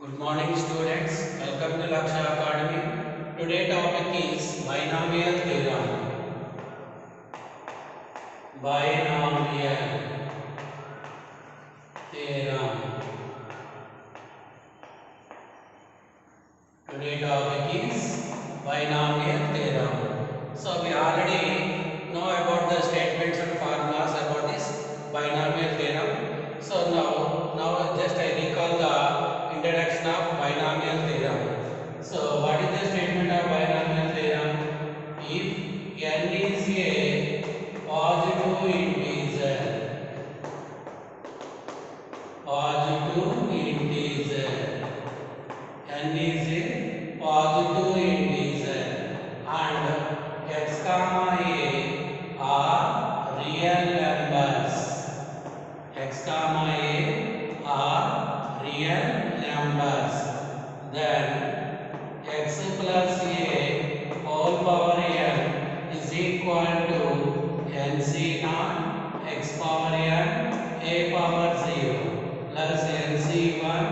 Good morning students, welcome to Laksha Academy. Today topic is binomial theorem. Binomial theorem. Today topic is binomial theorem. So we already know about the statements and formulas about this binomial theorem. So now just I recall the introduction of binomial theorem. So what is the statement of binomial theorem? If n is a positive integer, n is a positive integer and x comma a are real numbers. X comma a are real numbers. Then x plus a whole power n is equal to nc naught x power n a power 0 plus nc1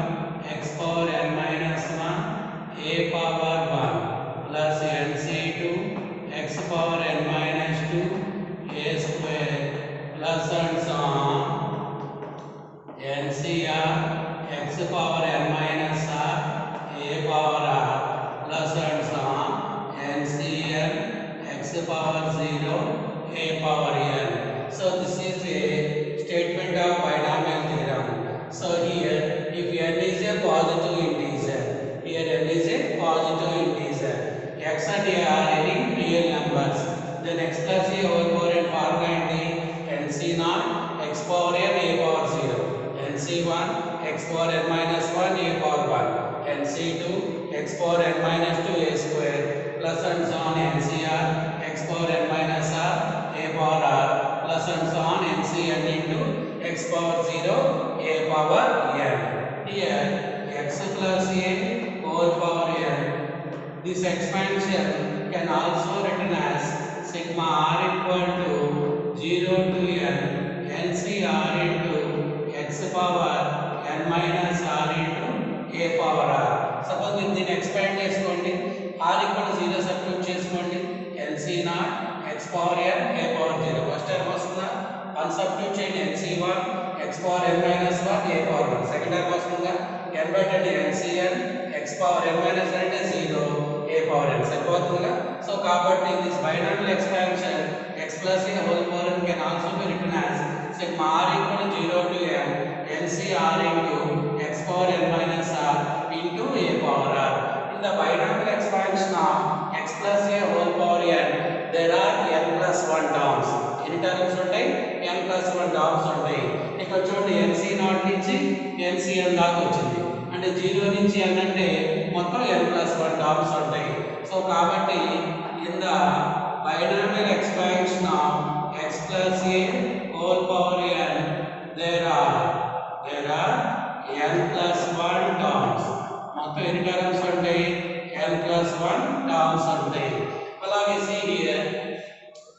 x power n minus 1 a power 1 plus nc2 x power n minus 2 a square plus and so on ncr x power n minus r a power r plus and so on ncn x power 0 a power n. So this is a statement of binomial theorem. So here if n is a positive integer, here n is a positive integer, x and a are any real numbers, then x plus a whole power n formula ఏంటి nc naught x power n a power 0, nc1 x power n minus 1 a power 1, nc2 x power n minus 2 a square plus and so on ncr x power n minus r a power r plus and so on ncn into x power 0 a power n. Here x plus a whole power n. This expansion can also written as sigma r equal to 0 to n ncr into x power n minus r into a power r. Suppose మీరు దీన్ని expand చేసుకోండి, r equal to 0 substitute చేసుకోండి, nc naught x power n a power 0 first term వస్తుందా, 1 substitute చేయండి nc1 x power n minus 1 a power 1 second term వస్తుందా, n by 10 ncn x power n minus 1 అంటే 0 a power n సరిపోతుందిగా. So కాబట్టి this binomial expansion x plus a whole power n can also be written as sigma r equal to 0 to n ncr into x power n minus r into a power r. In the binomial expansion of x plus a whole power n, there are n plus 1 terms. ఎన్ని terms ఉంటాయి, n plus 1 terms ఉంటాయి. ఇక్కడ చూడండి nc naught నుంచి ncn దాకా వచ్చింది అంటే 0 నుంచి n అంటే మొత్తం n plus 1 టర్మ్స్ ఉంటాయి. సో కాబట్టి in the binomial expansion of x plus a whole power n, there are n plus 1 terms. మొత్తం ఎన్ని టర్మ్స్ ఉంటాయి, n plus 1 టర్మ్స్ ఉంటాయి. అలాగే see here,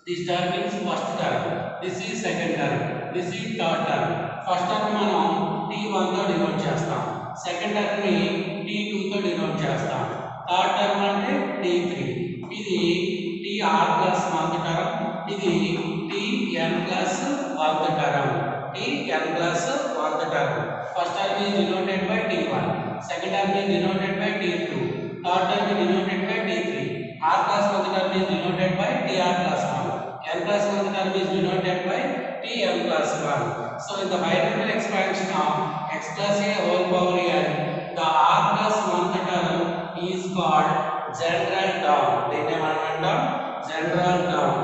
this term is first term, this is second term, this is third term. First term మనం t1 తో denote చేస్తాం, second term ని t2 తో డినోట్ చేస్తాం, థర్డ్ టర్మ్ అంటే t3. ఇది tr ప్లస్ 1th టర్మ్, ఇది tn plus 1th term, tn plus 1th term. First term is denoted by t1, second term is denoted by t2, third term is denoted by t3. r plus 1th term is denoted by tr plus 1, n plus 1th term is denoted by tn plus 1. So in the binomial expansion of x plus a whole power n, the r plus 1th term is called general term. దీన్ని మనం అంటాం general term.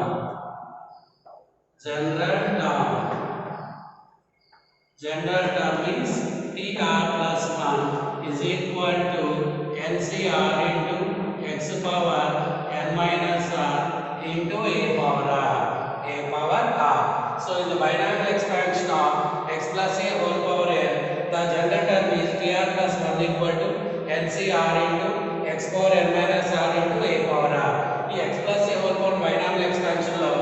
General term means tr plus 1 is equal to ncr into x power n minus r into a power r. So in the binomial expansion of x plus a whole power n, the general term is tr plus 1 equal to ncr into x power n minus r into a power r. ఈ x plus a whole power binomial expansion లో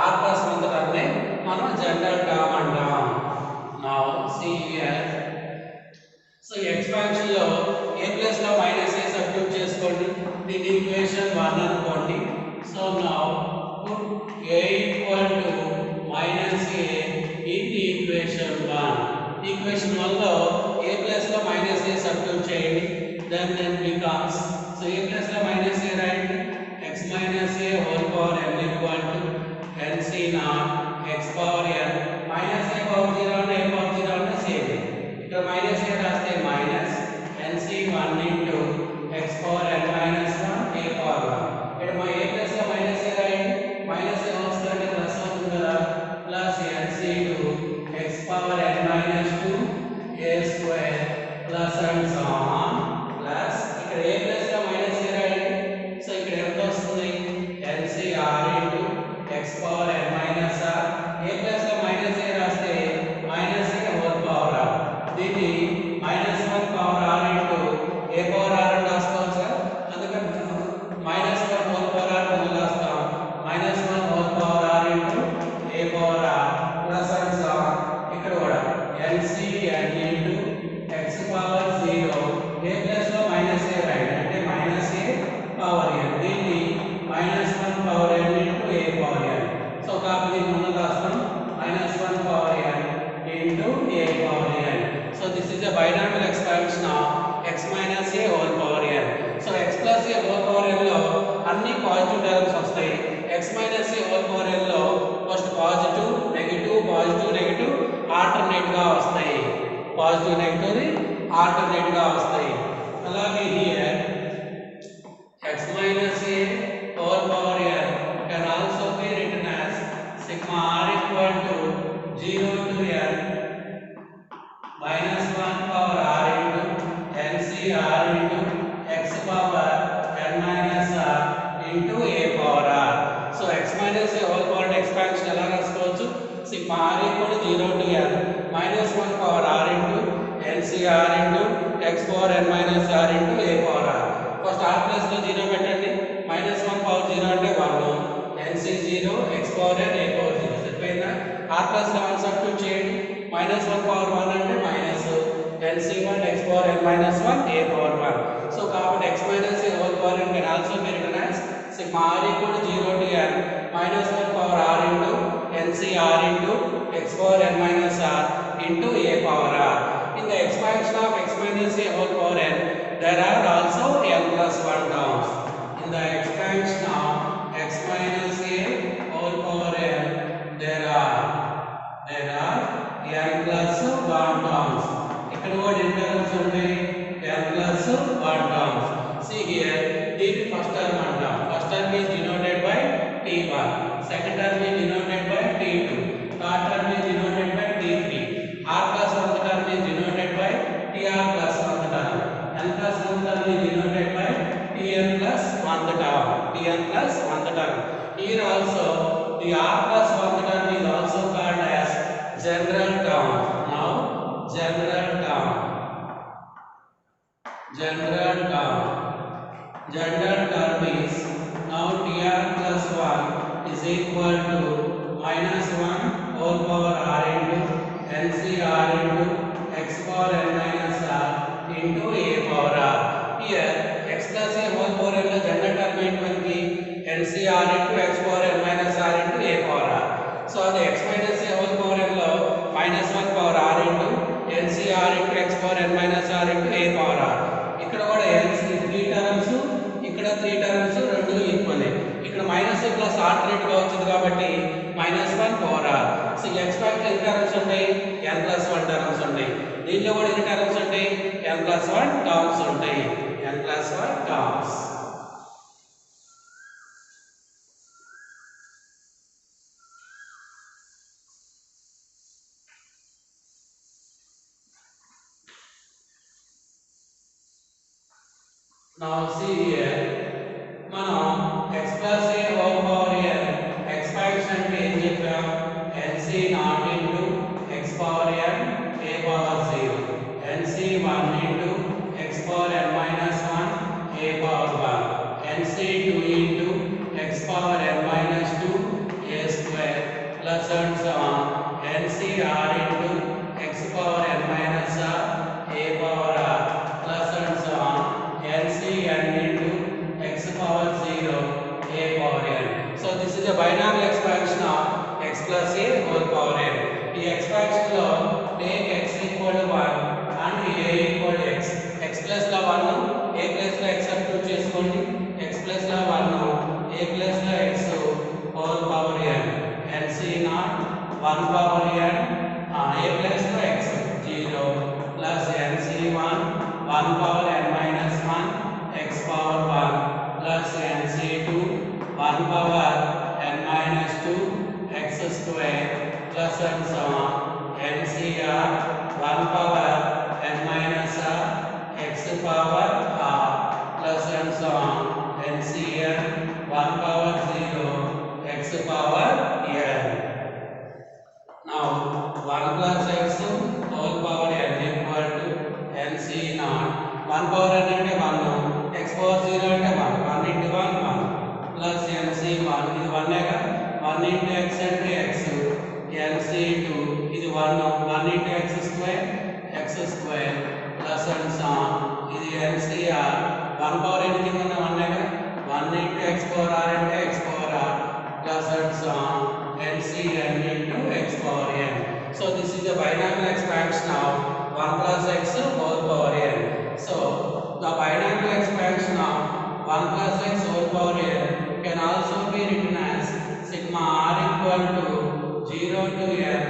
r plus 1 term నే మనం general term అంటాం. Now see here, so expansion లో a equation 1. Equation 1 లో a plus లో minus a substitute చేయండి. then becomes, so a plus లో మైనస్ a రాయండి. x minus a whole power n equal to nc naught x power n minus a power 0 and a power 0 అంటే same. ఇక్కడ minus a రాస్తే minus nc 1 into x power n minus 1 a power 1. ఇక్కడ మా a plus లో minus a రాయండి. Minus a వస్తుందంటే plus అవుతుంది కదా, plus nc into x power n minus 2 a square plus and so on plus ఇక్కడ a plus లో minus a రాయండి. సో ఇక్కడ ఎంత వస్తుంది, ncr into x power n minus r. a plus లో మైనస్ a రాస్తే minus a whole power r, దీన్ని minus 1 power r into a power r అని రాసుకోవచ్చు కదా. అందుకని మైనస్ 1 హోల్ పవర్ r అని రాస్తాం. Minus 1 whole power r into a power r plus and so on. ఇక్కడ కూడా ncn into x power 0 a plus లో మైనస్ a రాయండి, అంటే మైనస్ a పవర్ n, దీన్ని minus 1 power n into a power n. So కాబట్టి దీన్ని మనం రాస్తాం minus 1 power n into a power n. So this is a binomial expansion of x minus a whole power n. So x plus a whole power n లో అన్ని positive terms వస్తాయి. x minus a whole power n లో first positive negative alternate గా వస్తాయి. Positive negative alternate గా వస్తాయి. అలాగే here x minus a whole power n can also be written as sigma r equal to 0 to n minus 1 power r into ncr into x power n minus r into a power r. So x minus a whole power expansion ఎలా రాసుకోవచ్చు, sigma r equal to 0 to n minus 1 power r into ncr into x power n minus r into a power r. First r plus లో 0 పెట్టండి, minus 1 power 0 అంటే 1, nc 0 x power n a power 0 సరిపోయిందా. r plus లో 1 substitute చేయండి, minus 1 power 1 అంటే minus nc 1 x power n minus 1 a power 1. So కాబట్టి x minus a whole power n can also be written as sigma r equal to 0 to n minus 1 power r into ncr into x power n minus r into a power r. In the expansion of x minus a whole power n, there are also n plus 1 terms. In the expansion of x minus a whole power n, there are n plus 1 terms. ఇక్కడ కూడా n terms ఉంటాయి, n plus 1 terms. See here, దీని first term అంటాం. First term is denoted by t1, second term is denoted by t2, third term is denoted by t3. r plus 1 term is denoted by tr plus 1 term. n plus 1 term is denoted by tn plus 1 term. Here also the r plus 1 term is also called as general term. Now general term is now tr plus 1 is equal to minus 1 whole power r into ncr into x power n minus r into a power r. Here x plus a whole power n లో general term ఏంటి, ncr into x power n minus r into a power r. So అది x minus a whole power n లో minus 1 power r into ncr into x power n minus r into a power r. ఇక్కడ కూడా nc 3 terms, ఇక్కడ 3 terms రెండు equal. ఇక్కడ minus a plus alternate గా వచ్చింది కాబట్టి minus 1 power r. So expand ఎన్ని టర్మ్స్ ఉంటాయి, n ప్లస్ 1 టర్మ్స్ ఉంటాయి. దీనిలో కూడా ఎన్ని టర్మ్స్ ఉంటాయి, n ప్లస్ 1 టర్మ్స్ ఉంటాయి, n plus 1 terms. Now see here, మనం x plus a whole power n expansion అంటే ఏం చెప్పాం, nc naught into x power n a power 0, nc 1 into x power n minus 1 a power 1, nc 2 into x power n minus 2 a square plus and so on, nc r into x power n minus r a power r plus and so on, nc n into x power 0 a power n. So this is a binomial expansion of x plus a whole power n. ఈ expansion లో take x equal to 1 and a equal to x. x plus లో 1 a plus లో x substitute చేసుకోండి. x plus లో 1 a plus లో x whole power n. nc not 1 power n a plus లో x 0 plus nc1 1 power n minus 1 x power 1 plus nc2 1 power n minus 2 x square plus and so on. NCR 1 power n minus r x power r plus and so on. NCN 1 power 0 x power n. Now 1 plus x whole power n equal to NC naught 1 power n అంటే 1 x power 0 అంటే 1 1 into 1 1 plus NC 1 ఇది 1 ఏగా 1 into x అంటే x NC2 ఇది 1 1 into x square plus and so on. ఇది NCR 1 power n కింద ఉన్న 1 ఏగా 1 into x power r అంటే x power r plus and so on. NCN into x power n. So this is the binomial expansion of 1 plus x whole power n. So the binomial expansion of 1 plus x whole power n can also be written as sigma r equal to 0 to n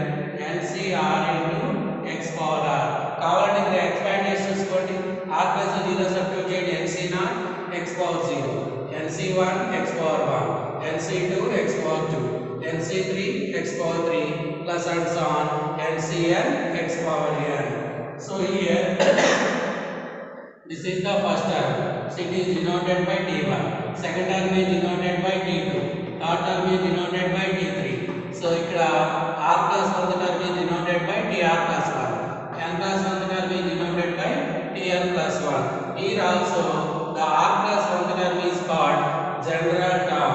NCR into x power r. కావాలంటే ఇక్కడ expand చేసి చూసుకోండి. r plus 0 substitute చేయండి. NC naught x power 0 NC1 x power 1 NC2 x power 2 NC3 x power 3 plus and so on. NCN x power n. So here this is the first term. So it is denoted by t1. Second term is denoted by t2. Third term is denoted by t3. So ikkada r plus 1 term is denoted by tr plus 1. n plus 1 term is denoted by tn plus 1. Here also the r plus 1 term is called general term.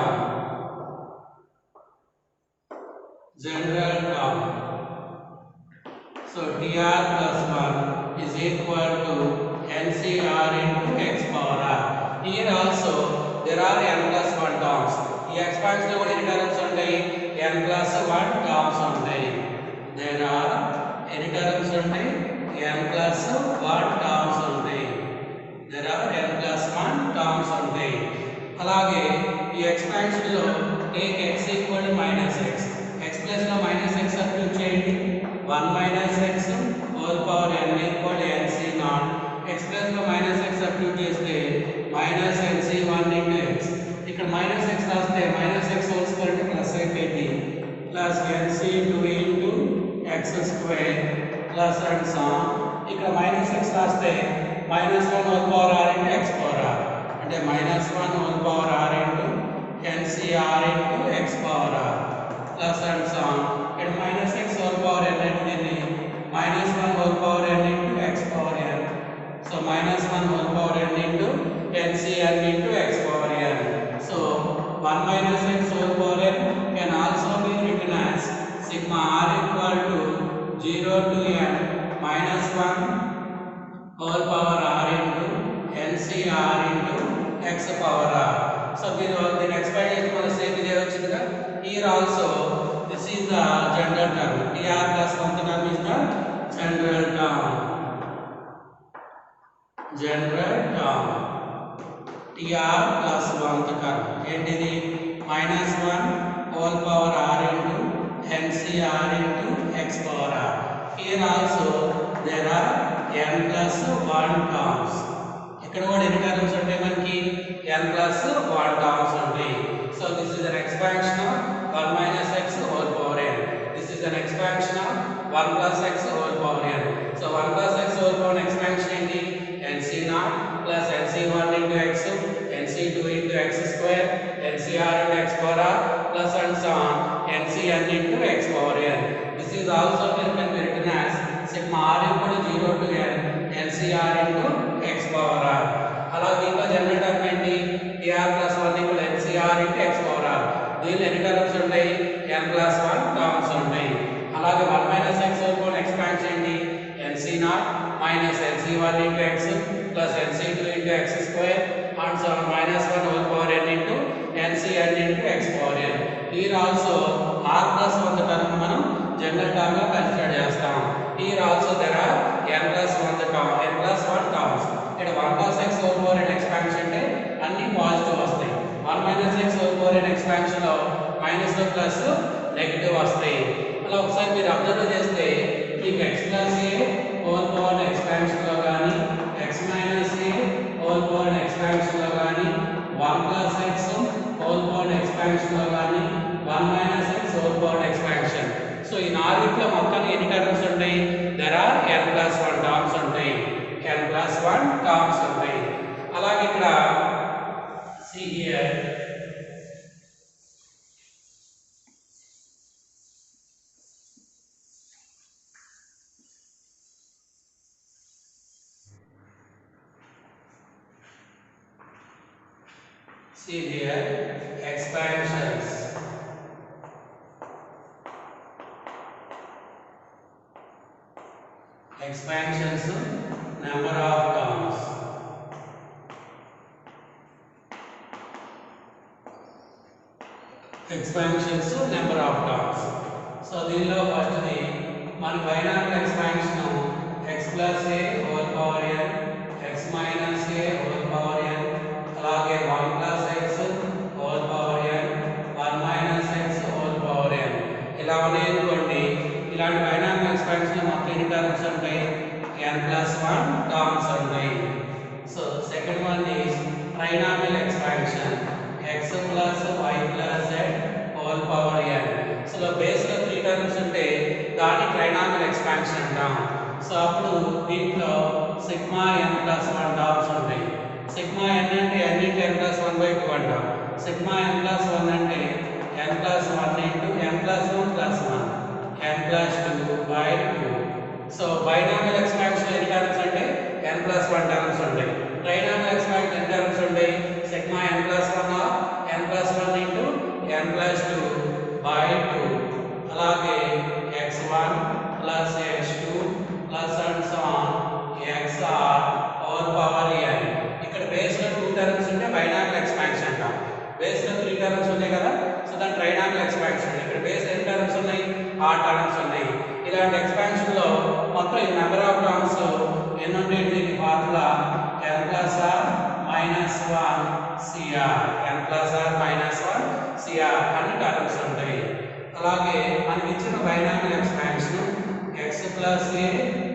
General term. So tr plus 1 is equal to NCR into x power r. Here also there are n plus 1 terms. ఈ expansion లో కూడా ఎన్ని terms ఉంటాయి? n plus 1 terms ఉంటాయి. There are ఎన్ని terms ఉంటాయి? n plus 1 terms ఉంటాయి. There are n plus 1 terms ఉంటాయి. అలాగే ఈ expansion లో take x equal to minus x. x plus లో minus x సబ్స్టిట్యూట్ చేయండి. 1 minus x whole power n equal to nc naught. x plus లో minus x substitute చేస్తే minus nc1 into x. ఇక్కడ minus x రాస్తే minus x whole square అంటే plus అయిపోయింది. plus nc2 into x square plus and so on. ఇక్కడ minus x రాస్తే minus 1 whole power r into x power r. అంటే minus 1 whole power r into ncr into x power r plus and so on. ఇక్కడ minus x whole power n అంటే minus 1 whole power n into x power n. So minus 1 whole power n into NCN into x power n. So 1 minus x whole power n can also be written as sigma r equal to 0 to n minus 1 whole power r into NCR into x power r. So the next part is going to say here also this is the general term. tr plus 1 term is the general term. General term. tr plus 1 term. ఏంటిది? minus 1 whole power r into ncr into x power r. Here also there are n plus 1 terms. ఇక్కడ కూడా ఎన్ని terms ఉంటాయి మనకి? n plus 1 terms ఉంటాయి. So this is an expansion of 1 minus x whole power n. This is an expansion of 1 plus x whole power n. So 1 plus x whole power expansion ఏంటి? nc0 plus nc1 into x nc2 into x square ncr into x power r plus and so on ncn into x power n. This is also can be written as sigma r equal to 0 to n ncr into x power r. అలాగే ఇంకా general term ఏంటి? tr plus 1 equal to ncr into x power r. దీనిలో ఎన్ని terms ఉంటాయి? n plus 1 terms ఉంటాయి. అలాగే 1 minus x whole power expansion ఏంటి? nc0 minus nc1 into x plus nc2 into x square and so on minus 1 whole power n into ncn into x power n. Here also r plus 1 term మనం general term గా consider minus లో plus negative వస్తాయి. అలా ఒకసారి మీరు observe చేస్తే మీకు X plus ఏ whole power expansion లో కానీ ఎక్స్ మైనస్ ఏ హోల్ పవర్ ఎక్స్పాన్షన్ లో కానీ 1 plus X whole power expansion లో కానీ 1 minus X whole power expansion. So ఈ నాలుగిట్లో మొత్తం ఎన్ని టర్మ్స్ ఉంటాయి? దెర్ ఆర్ n+1 టర్మ్స్ ఉంటాయి. n+1 టర్మ్స్ ఉంటాయి. అలాగే ఇక్కడ see here expansions. Expansions, number of terms. Expansions, number of terms. So దీనిలో ఫస్ట్ది మన binomial expansion x plus a whole power n x minus a whole power n అలాగే 1 plus x whole power n 1 minus x whole power n ఇలా ఉన్నాయనుకోండి. ఇలాంటి binomial expansion మొత్తం ఎన్ని terms ఉంటాయి? n+1 టర్మ్స్ ఉంటాయి. So second one is trinomial expansion x plus y plus z whole power n. So base లో 3 terms ఉంటే దాన్ని ట్రైనామియల్ ఎక్స్పాన్షన్ అంటాం. సో అప్పుడు దీంట్లో సిగ్మా n+1 టర్మ్స్ ఉంటాయి. సిగ్మా n అంటే n into n+1/2 అంటాం. సిగ్మా n+1 అంటే n+1 into n+1+1 n+2/2. So binomial expansion ఎన్ని టర్మ్స్ అంటే n+1 టర్మ్స్ ఉంటాయి. ట్రైనామియల్ ఎక్స్పాన్షన్ ఎన్ని టర్మ్స్ ఉంటాయి? Sigma n+1 or n+1 into n+2/2. అలాగే x1 plus x2 plus and so on xr whole power n. ఇక్కడ base లో 2 terms ఉంటే binomial expansion అంటాం. బేస్ లో 3 టర్మ్స్ ఉన్నాయి కదా, సో దాని ట్రైనామియల్ ఎక్స్పాన్షన్. ఇక్కడ బేస్ ఎన్ని టర్మ్స్ ఉన్నాయి? 6 టర్మ్స్ ఉన్నాయి. ఇలాంటి ఎక్స్పాన్షన్ లో మొత్తం ఈ నెంబర్ ఆఫ్ టర్మ్స్ ఎన్ని ఉంటాయి? దీని formula n+r minus 1 cr, n+r minus 1 cr అన్ని టర్మ్స్ ఉంటాయి. అలాగే మనకి ఇచ్చిన binomial expansion x plus a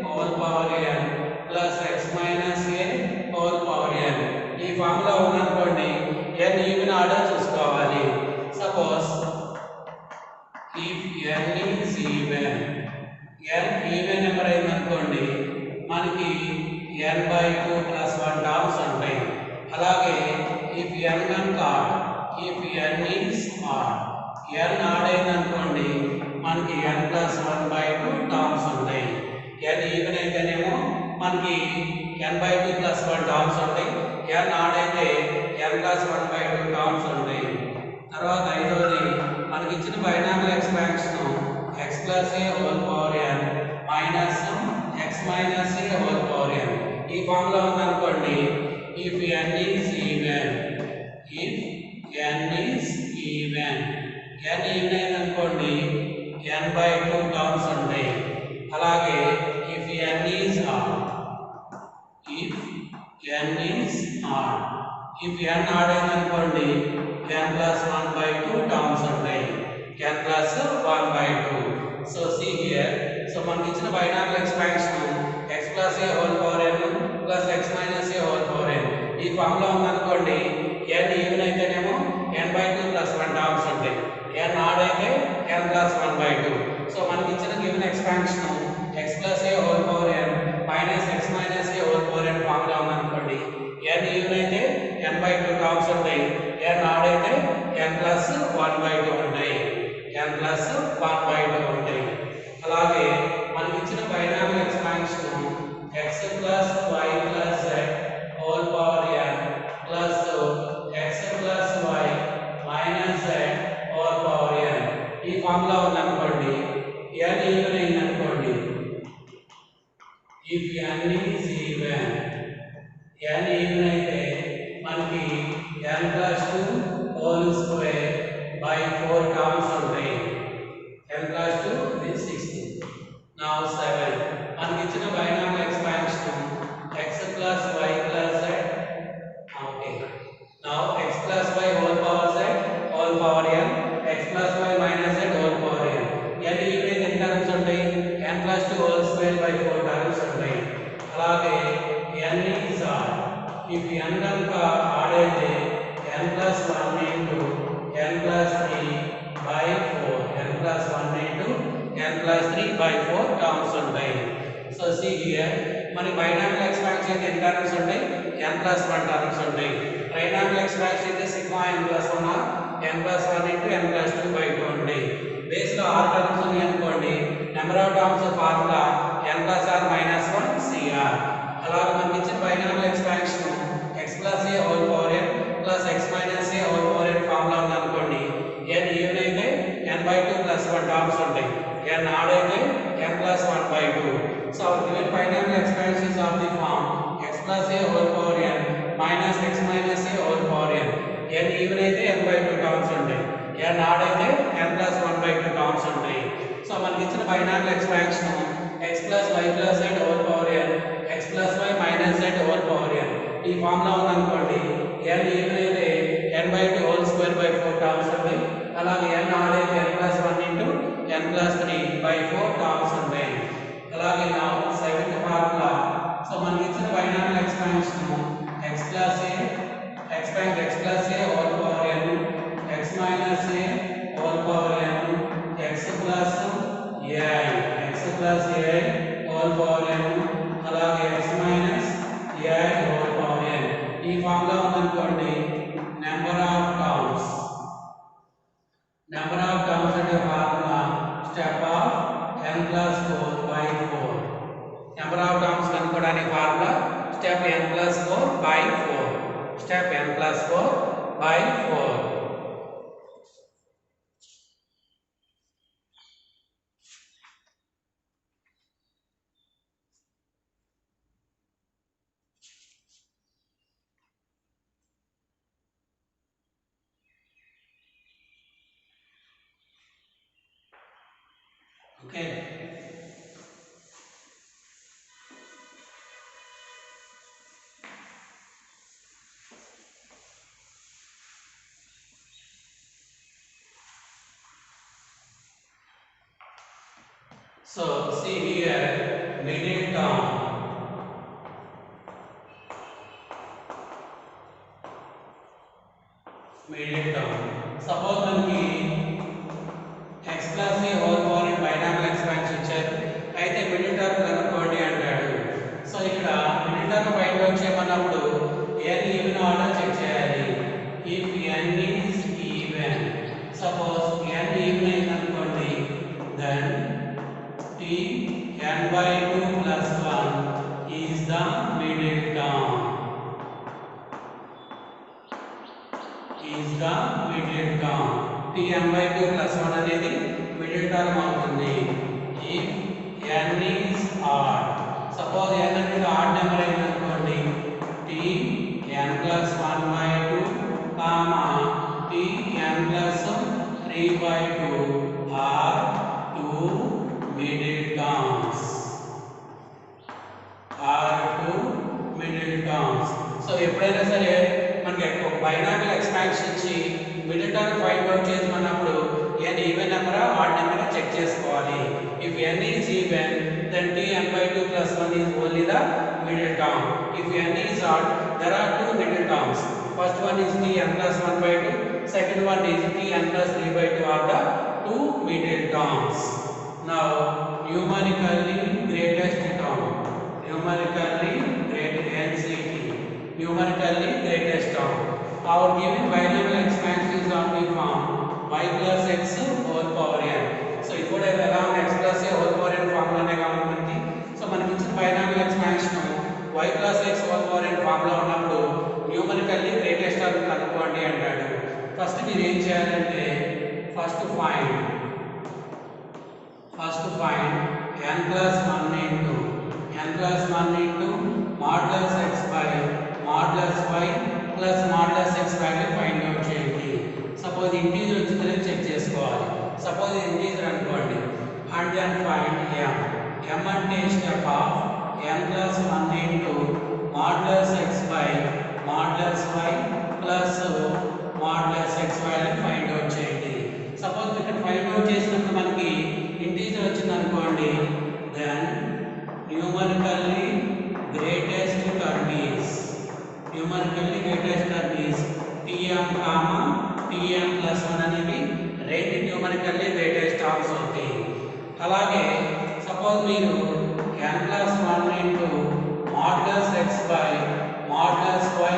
whole power n plus x minus a whole power n ఈ ఫార్ములా ఉందనుకోండి, n ఈవెన్ ఆర్డర్ చూసుకోవాలి. Suppose if n is even, n even number అయిందనుకోండి, మనకి n/2 + 1 టర్మ్స్ ఉంటాయి. అలాగే if n కనుక if n is odd, n odd అయిందనుకోండి, మనకి n+1/2 టర్మ్స్ ఉంటాయి. n ఈవెన్ అయితేనేమో మనకి n/2 + 1 టర్మ్స్ ఉంటాయి. n ఆడ్ అయితే n+1/2 టర్మ్స్ ఉంటాయి. తర్వాత ఐదవది మనకి ఇచ్చిన binomial expansion x plus a whole power n minus x minus a whole power n ఈ ఫార్ములా ఉందనుకోండి, if n is even, if n is even, n even అయిందనుకోండి n/2 టర్మ్స్ ఉంటాయి. అలాగే if n is odd, if n is odd, if n odd అయిందనుకోండి n+1/2 terms ఉంటాయి. n+1/2. So see here, so మనకి ఇచ్చిన binomial expansion x plus a whole power n plus x minus a whole power n ఈ formula ఉందనుకోండి, n even అయితేనేమో n/2 + 1 terms ఉంటాయి. n add అయితే n+1/2. So మనకి ఇచ్చిన given expansion x plus a whole power n minus x minus a whole power n formula ఉందనుకోండి, n even అయితే n/2 terms ఉంటాయి. n ఆడ్ అయితే n+1/2 ఉంటాయి. n+1/2 ఉంటాయి. అలాగే మనకి ఇచ్చిన బైనామియల్ plus 3 by 4 terms ఉంటాయి. So see here మనకి binomial expansion అయితే ఎన్ని టర్మ్స్ ఉంటాయి? n plus 1 టర్మ్స్ ఉంటాయి. trinomial expansion అయితే sigma n plus 1 or n plus 1 into n plus 2 by 2 ఉంటాయి. బేస్ లో 6 టర్మ్స్ ఉన్నాయి అనుకోండి, number of terms formula n plus r minus 1 cr. అలాగే మనకి ఇచ్చిన binomial expansion x plus a whole power n plus x minus a whole power n formula ఉంది అనుకోండి, n even అయితే n by 2 plus 1 టర్మ్స్ ఉంటాయి, n add అయితే n plus 1 by 2. So our given binomial expansions of the form x plus a whole power n minus x minus a whole power n. n even అయితే n by 2 terms ఉంటాయి, n add అయితే n plus 1 by 2 terms ఉంటాయి. So మనకి ఇచ్చిన binomial expansion x plus y plus z whole power n x plus y minus z whole power n ఈ formula ఉంది అనుకోండి, n even అయితే n by 2 whole square by 4 terms ఉంటాయి, అలాగే n add అయితే n plus 1 into n plus 3 by 4 terms ఉంటాయి. అలాగే నా సెవెంత్ ఫార్ములా, సో మనకి ఇచ్చిన binomial expansion x plus a expand x plus a whole power n x minus a whole power n x plus ai x plus ai whole power n అలాగే x minus ai whole power n ఈ formula ఉందనుకోండి, number of terms అంటే formula step of n plus 4 by 4. Number of terms కనుక్కోవడానికి formula step n plus 4 by 4. Step n plus 4 by 4. Okay. So see here middle term. Suppose మనకి x plus a whole power n binomial expansion ఇచ్చారు, అయితే middle term కనుక్కోండి అంటాడు. So ఇక్కడ middle term find out చేయమన్నప్పుడు n even order check చేయాలి. If n is even, suppose n even అయింది అనుకోండి, then t n by 2 plus 1 is the middle term. t n by 2 plus 1 అనేది middle term అవుతుంది. if n is odd, suppose n అనేది odd number అయింది అనుకోండి, t n plus 1 by 2 comma t n plus 3 by 2 are two middle terms. So ఎప్పుడైనా సరే మనకి ఒక binomial expansion ఇచ్చి మిడిల్ టర్మ్ ఫైండ్ అవుట్ చేసినప్పుడు n ఈవెన్ నెంబరా ఆడ్ నెంబరా చెక్ చేసుకోవాలి. if n is even, then t n by 2 plus 1 is only the middle term. if n is odd, there are two middle terms. First one is t n plus 1 by 2, second one is t n plus 3 by 2 are the two middle terms. Now numerically greatest term, numerically greatest term. Our given binomial expansion is of the form y plus x whole power n. So ఇప్పుడు ఎలా ఉంది, x plus a whole power n ఫార్ములానే కాబట్టి మనకి, so మనకి ఇచ్చిన binomial expansion y plus x whole power n formula ఉన్నప్పుడు numerically greatest term కనుక్కోండి అంటాడు. ఫస్ట్ మీరు ఏం చేయాలంటే first find n plus 1 into modulus x by modulus y plus modulus x value find out చేయండి. సపోజ్ ఇంటీజర్ వచ్చిందో check చేసుకోవాలి. Suppose integer అనుకోండి, అండ్ దెన్ ఫైండ్ m అంటే step of n plus 1 into modulus x by modulus y plus modulus x value find out చేయండి. Suppose ఇక్కడ find out చేసినప్పుడు మనకి integer వచ్చింది అనుకోండి, then numerically greatest term is tm comma tm plus 1 అనేవి రెండు numerically greatest terms అవుతాయి. అలాగే సపోజ్ మీరు n+1 into modulus x by modulus y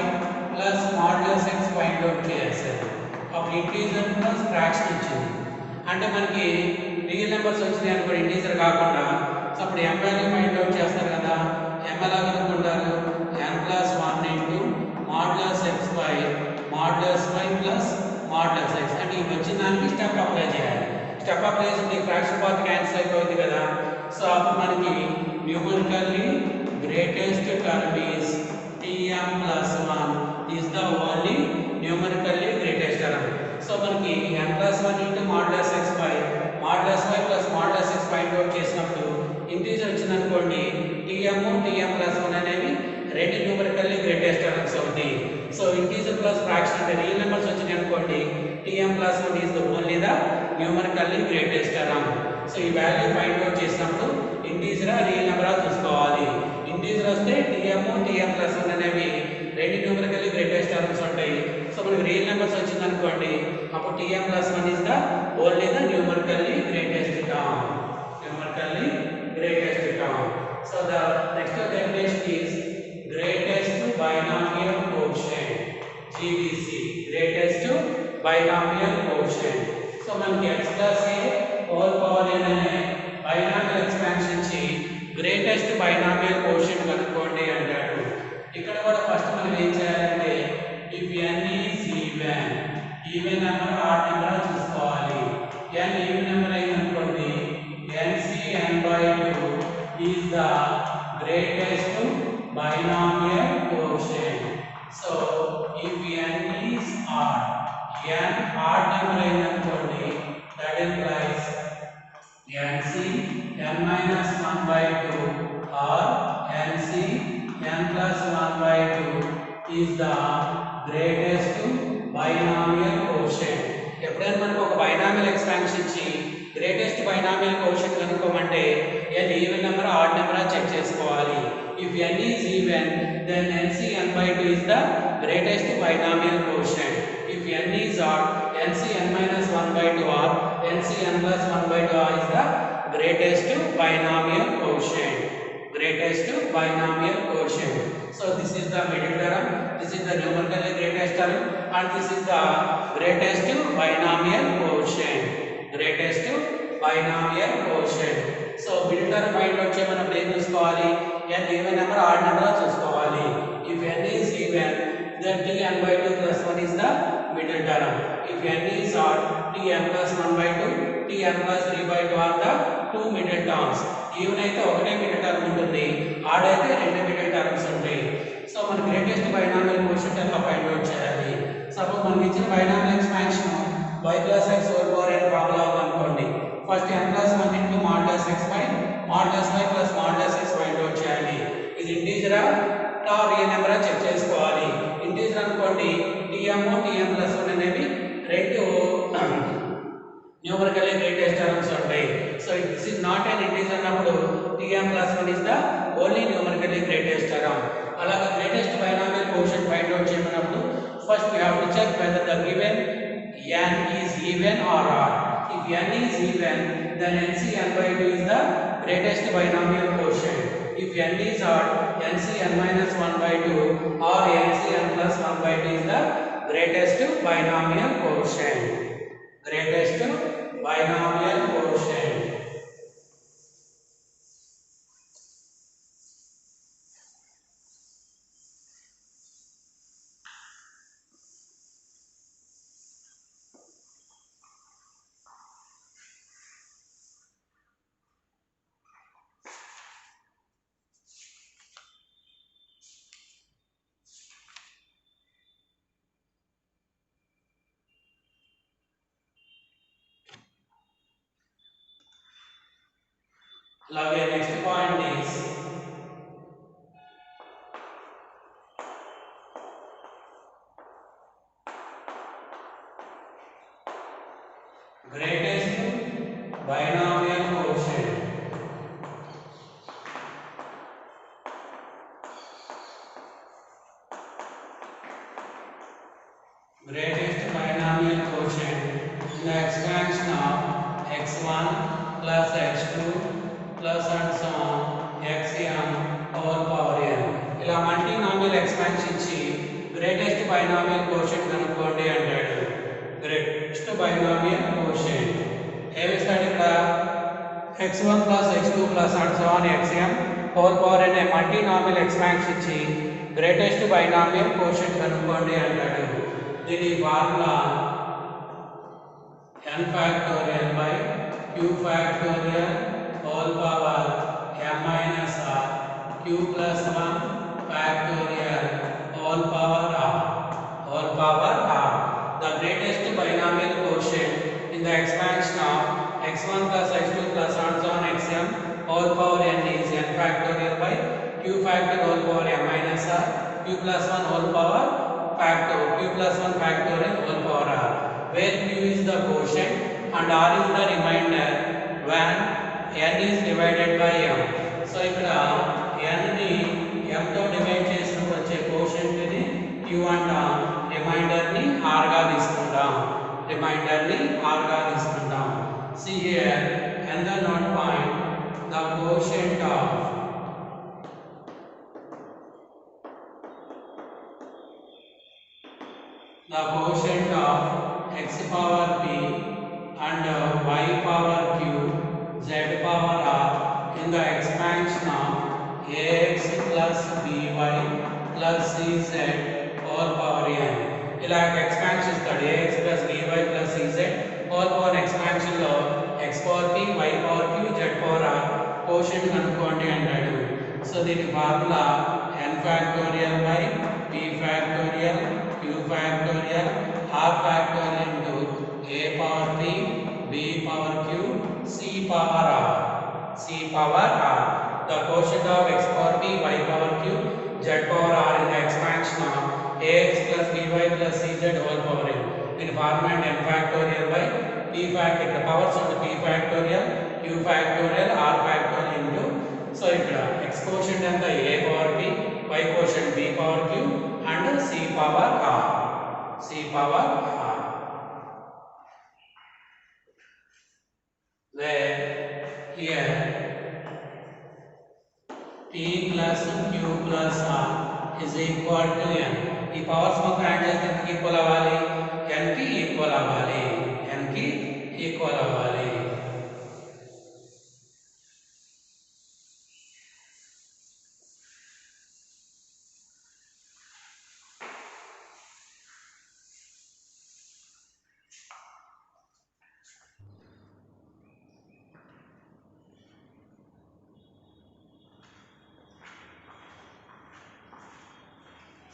plus modulus x find out చేయాలి. అప్పుడు ఇంటీజర్ ప్లస్ ఫ్రాక్షన్ వచ్చింది. అంటే మనకి రియల్ నెంబర్స్ వచ్చినాయి అనుకోండి, ఇంటీజర్ కాకుండా. సో అప్పుడు m వాల్యూ ఫైండ్ అవుట్ చేస్తారు కదా. m ఎలా కనుక్కుంటారు? n+1 into modulus x by modulus y plus modulus x. అంటే ఈ వచ్చిన దానికి స్టెప్ అప్లై చేయాలి. స్టెప్ అప్లై చేసి ఫ్రాక్షన్ పార్ట్ క్యాన్సిల్ అయిపోయింది కదా. సో అప్పుడు మనకి numerically greatest term is tm+1 is the only numerically greatest term. So మనకి n+1 into modulus x by modulus y plus modulus x find out చేసినప్పుడు integer వచ్చిందనుకోండి, tm+1 అనేవి రెండు న్యూమరికల్లీ గ్రేటెస్ట్ టర్మ్స్ అవుతాయి. సో ఇంటీజర్ ప్లస్ ఫ్రాక్షన్ అంటే real numbers వచ్చినాయి అనుకోండి, tm+1 is the only the numerically greatest term. So ఈ value find out చేసినప్పుడు ఇంటీజరా రియల్ నెంబరా చూసుకోవాలి. ఇంటీజర్ వస్తే tm+1 అనేవి రెండు న్యూమరికల్లీ గ్రేటెస్ట్ టర్మ్స్ ఉంటాయి. సో మనకి రియల్ నెంబర్స్ వచ్చింది అనుకోండి, అప్పుడు tm+1 is the only the numerically greatest term. Numerically greatest term. So the next definition is greatest binomial quotient, GBC, greatest binomial coefficient. So మనకి x plus a whole power n అనే binomial expansion ఇచ్చి greatest binomial quotient కనుక్కోండి అంటాడు. ఇక్కడ కూడా first మనం ఏం చేయాలంటే if n is even number odd number చూసుకోవాలి. n ఈవెన్ నెంబర్ అయిందనుకోండి, nc(n/2) is the greatest binomial coefficient. So if n is odd, n odd number అయిందనుకోండి, that implies nc(n-1/2) or nc(n+1/2) is the greatest binomial quotient. ఎప్పుడైనా మనకు ఒక binomial expansion ఇచ్చి greatest binomial coefficient కనుక్కోమంటే n even number odd number check చేసుకోవాలి. If n is even, then nc(n/2) is the greatest binomial quotient. If n is odd, nc(n-1/2) or nc(n+1/2) is the greatest binomial quotient. Greatest binomial quotient. So this is the middle term, this is the numerically greatest term, and this is the greatest binomial quotient. Greatest binomial quotient. So middle term find out చేయమన్నప్పుడు ఏం చూసుకోవాలి? n even number odd number చూసుకోవాలి. If n is even, then tn/2 plus 1 is the middle term. If n is odd, tn+1/2, tn+3/2 are the two middle terms. Even అయితే ఒకటే middle term ఉంటుంది, odd అయితే రెండు middle terms ఉంటాయి. So మన greatest binomial coefficient ఎలా find out చేయాలి? Suppose మనకి ఇచ్చిన binomial expansion y + x whole power n formula ఉందనుకోండి, first n+1 into modulus x by modulus y plus modulus x find out చేయాలి. ఇది ఇంటీజరా రియల్ నెంబరా చెక్ చేసుకోవాలి. ఇంటీజర్ అనుకోండి, tm+1 అనేవి రెండు న్యూమరికల్లీ గ్రేటెస్ట్ టర్మ్స్ ఉంటాయి. So this is not an integer అన్నప్పుడు tm+1 is the only numerically greatest term. అలాగే greatest binomial coefficient find out చేయమన్నప్పుడు first we have to check whether the given n is even or odd. If n is even, then nc(n/2) is the greatest binomial quotient. If n is odd, nc(n-1/2) or nc(n+1/2) is the greatest binomial quotient. Greatest binomial quotient. అలాగే next point is greatest binomial quotient. Greatest binomial quotient in the expansion of x1 plus x2 plus and so on xm whole power n. ఇలా multinomial expansion ఇచ్చి greatest binomial quotient కనుక్కోండి అంటాడు. Greatest binomial quotient ఏమిస్తాడు ఇక్కడ x1 plus x2 plus and so on xm whole power n multinomial expansion ఇచ్చి greatest binomial quotient కనుక్కోండి అంటాడు. దీని formula n factorial by q factorial whole power m minus r q plus 1 factorial whole power r whole power r. The greatest binomial quotient in the expansion of x1 plus x2 plus and so on xm whole power n is n factorial by q factorial whole power m minus r q plus 1 whole power factor q plus 1 factorial whole power r, where q is the quotient and r is the remainder when n is divided by m. So ఇక్కడ n ని m తో divide చేసినప్పుడు వచ్చే quotient ని q అంటాం, reminder ని r గా తీసుకుంటాం, రిమైండర్ ని r గా తీసుకుంటాం. See here and the not point the quotient of x power p and y power q z power r in the expansion of ax plus by plus cz whole power n. ఇలా expansion ఇస్తాడు ax plus by plus cz whole power expansion లో x power p y power q z power r quotient కనుక్కోండి అంటాడు. So దీని formula n factorial by p factorial q factorial r factorial into a power p b power q c power r c power r. The quotient of x power p y power q z power r in the expansion of ax plus by plus cz whole power n. In format n factorial by p factorial, the powers of the p factorial q factorial r factorial into, so ikkada x quotient and the a power p, y quotient b power q and c power r, c power r, where here p plus q plus r is equal to n. ఈ powers మొత్తం add చేస్తే ఎంతకి equal అవ్వాలి, n కి equal అవ్వాలి, n కి equal అవ్వాలి.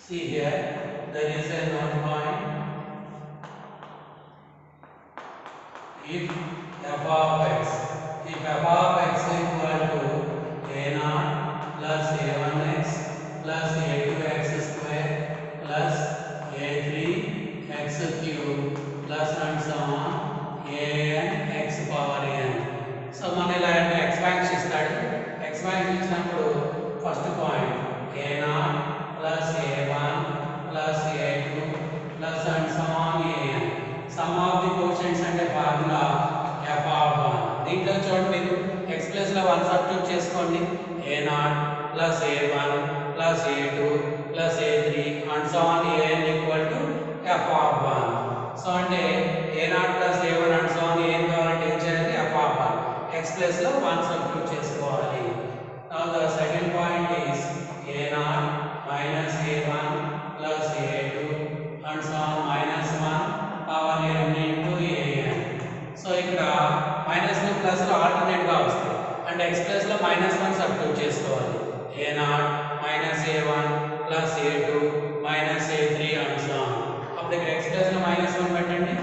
See here, there is a note point. If f of x, if f of x is equal to a0 plus a1x plus a2x square plus a3x cube plus and so on an x power n. So మన ఇలా expansion ఇస్తాడు. Expansion ఇచ్చినప్పుడు first point a0 plus a1 plus a2 plus and so on an. Sum of the quotients అంటే formula f of 1. దీంట్లో చూడండి మీరు x plus లో 1 substitute చేసుకోండి. a0 plus a1 plus a2 plus a3 and so on an equal to f of 1. So అంటే a0 plus a1 and so on an కావాలంటే ఏం చేయాలి, f of 1. x ప్లస్ లో 1 సబ్స్టిట్యూట్ చేసుకోవాలి. Now the second point is a0 minus a1 plus a2 and so on minus 1 power n into an. So ఇక్కడ minus ను plus లో alternate గా వస్తాయి అంటే x ప్లస్ లో మైనస్ 1 సబ్స్టిట్యూట్ చేసుకోవాలి. a0 minus a1 plus a2 minus a3 and so on. అప్పుడు ఇక్కడ x ప్లస్ లో మైనస్ 1 పెట్టండి,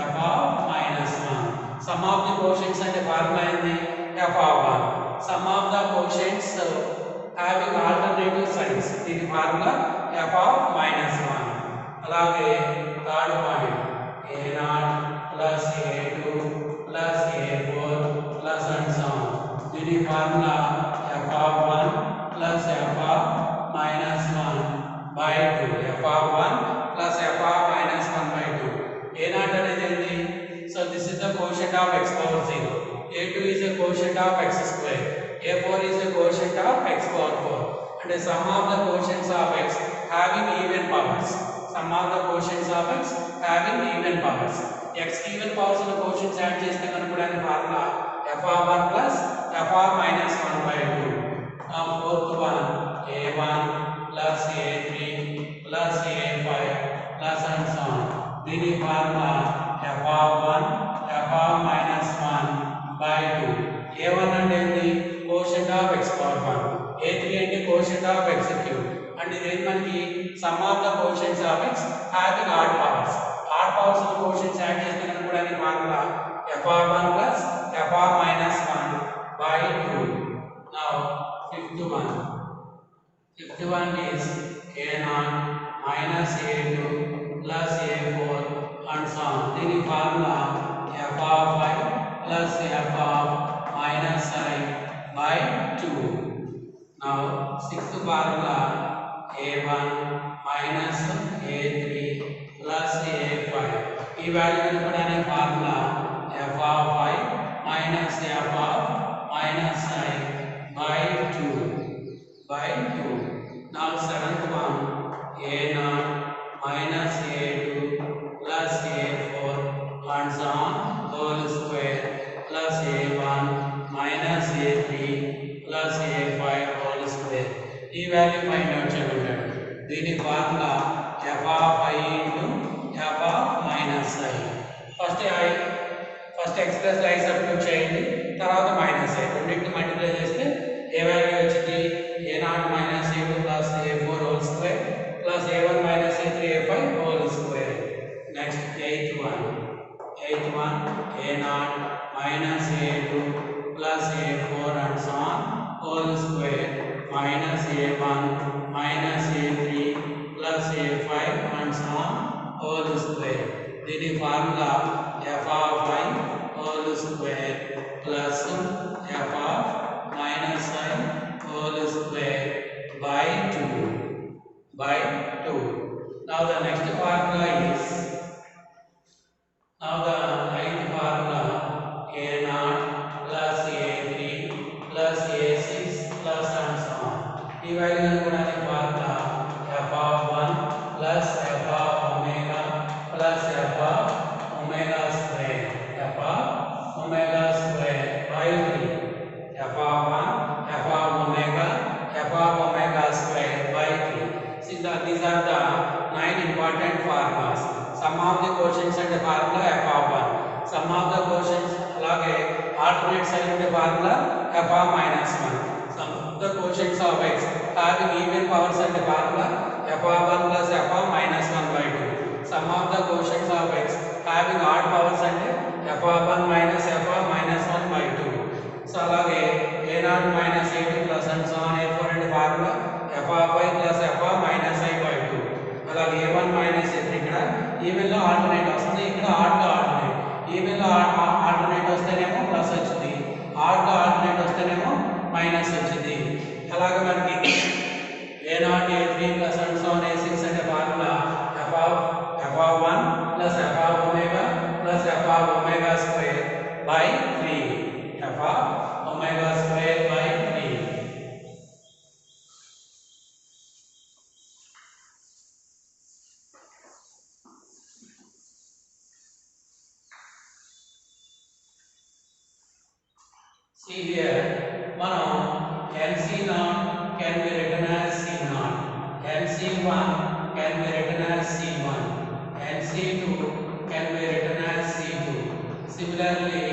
f of minus 1. Sum of the coefficients అంటే ఫార్ములా ఏంది, f of 1. Sum of the coefficients having alternative signs, దీని formula f of minus 1. అలాగే third point a0 plus a2 plus a4 plus and so on, దీని formula f of 1 plus f of minus 1 by 2, f of 1 plus f of minus 1 by 2. a0 అనేది ఏంటి, so this is the quotient of x power 0, a2 is a quotient of x square, A4 is a quotient of x power 4 and the sum of the quotients of x having even powers. Sum of the quotients of x having even powers. X even powers of the quotients add cheste kanukudani formula f of 1 plus f of minus 1 by 2. Now fourth one a1 plus a3 plus a5 plus and so on. Dini formula f of 1 f of minus 1 by 2. A1 అంటే ఏంటి quotient of x power 1, a3 అంటే quotient of x cube and ఇది మనకి sum of the quotients of x having odd powers. Odd powers of quotients add చేస్తే కనుక కూడా ఈ formula f of 1 plus f of minus 1 by 2. Now fifth one is a0 minus a2 plus a4 and so on. దీని formula f of I plus f of minus I by 2. Now sixth formula a1 minus a3 plus a5. ఈ value కనుక్కోవడానికి formula f of I minus f of minus I by 2. Now seventh one a0 minus a2 plus a4 and so on whole square plus a1 minus a3 plus a5 whole square. ఈ value find out చేయమంటాడు. దీని formula f of I into f of minus I. First x plus I substitute చేయండి, తర్వాత minus I రెండింటిని multiply చేస్తే ఏ value వచ్చింది a0 minus a2 plus a4 whole square plus a1 minus a3 a5 whole square. Next eighth one a0 minus a2 plus a4 and so on whole square minus a1 minus a3 plus a5 and so on whole square. దీని formula f of I whole square plus f of minus I whole square by 2. Now the next formula is now the ninth formula a0 plus a3 plus a6 plus and so on. ఈ value కనుక్కోవడానికి formula f of 1 plus f of omega plus f of omega square by 3. f of 1 f of omega square by 3. See that these are the 9 important formulas. Sum of the quotients and the formula f of 1. Sum of the quotients alage alternate sign and the formula f of minus 1. Sum of the quotients of x having even powers and the formula f of 1 plus f of minus 1 by 2. Sum of the quotients of x having odd powers and f of 1 minus f of minus 1 by 2. So alage a0 minus a2 plus and so on a4 and formula f of I plus f of minus I by 2. అలాగే a1 minus a3 ఇక్కడ even లో alternate వస్తుంది, ఇక్కడ add లో alternate. Even లో alternate వస్తేనేమో plus వచ్చింది, add లో ఆల్టర్నేట్ వస్తేనేమో మైనస్ వచ్చింది. అలాగే మనకి a0 a3 plus and so on a6 అంటే formula f of 1 plus f of omega plus f of omega square by 3. f of omega square by 3. See here, మనం NC0 can be written as C0, NC1 can be written as C1, NC2 can be written as C2. Similarly,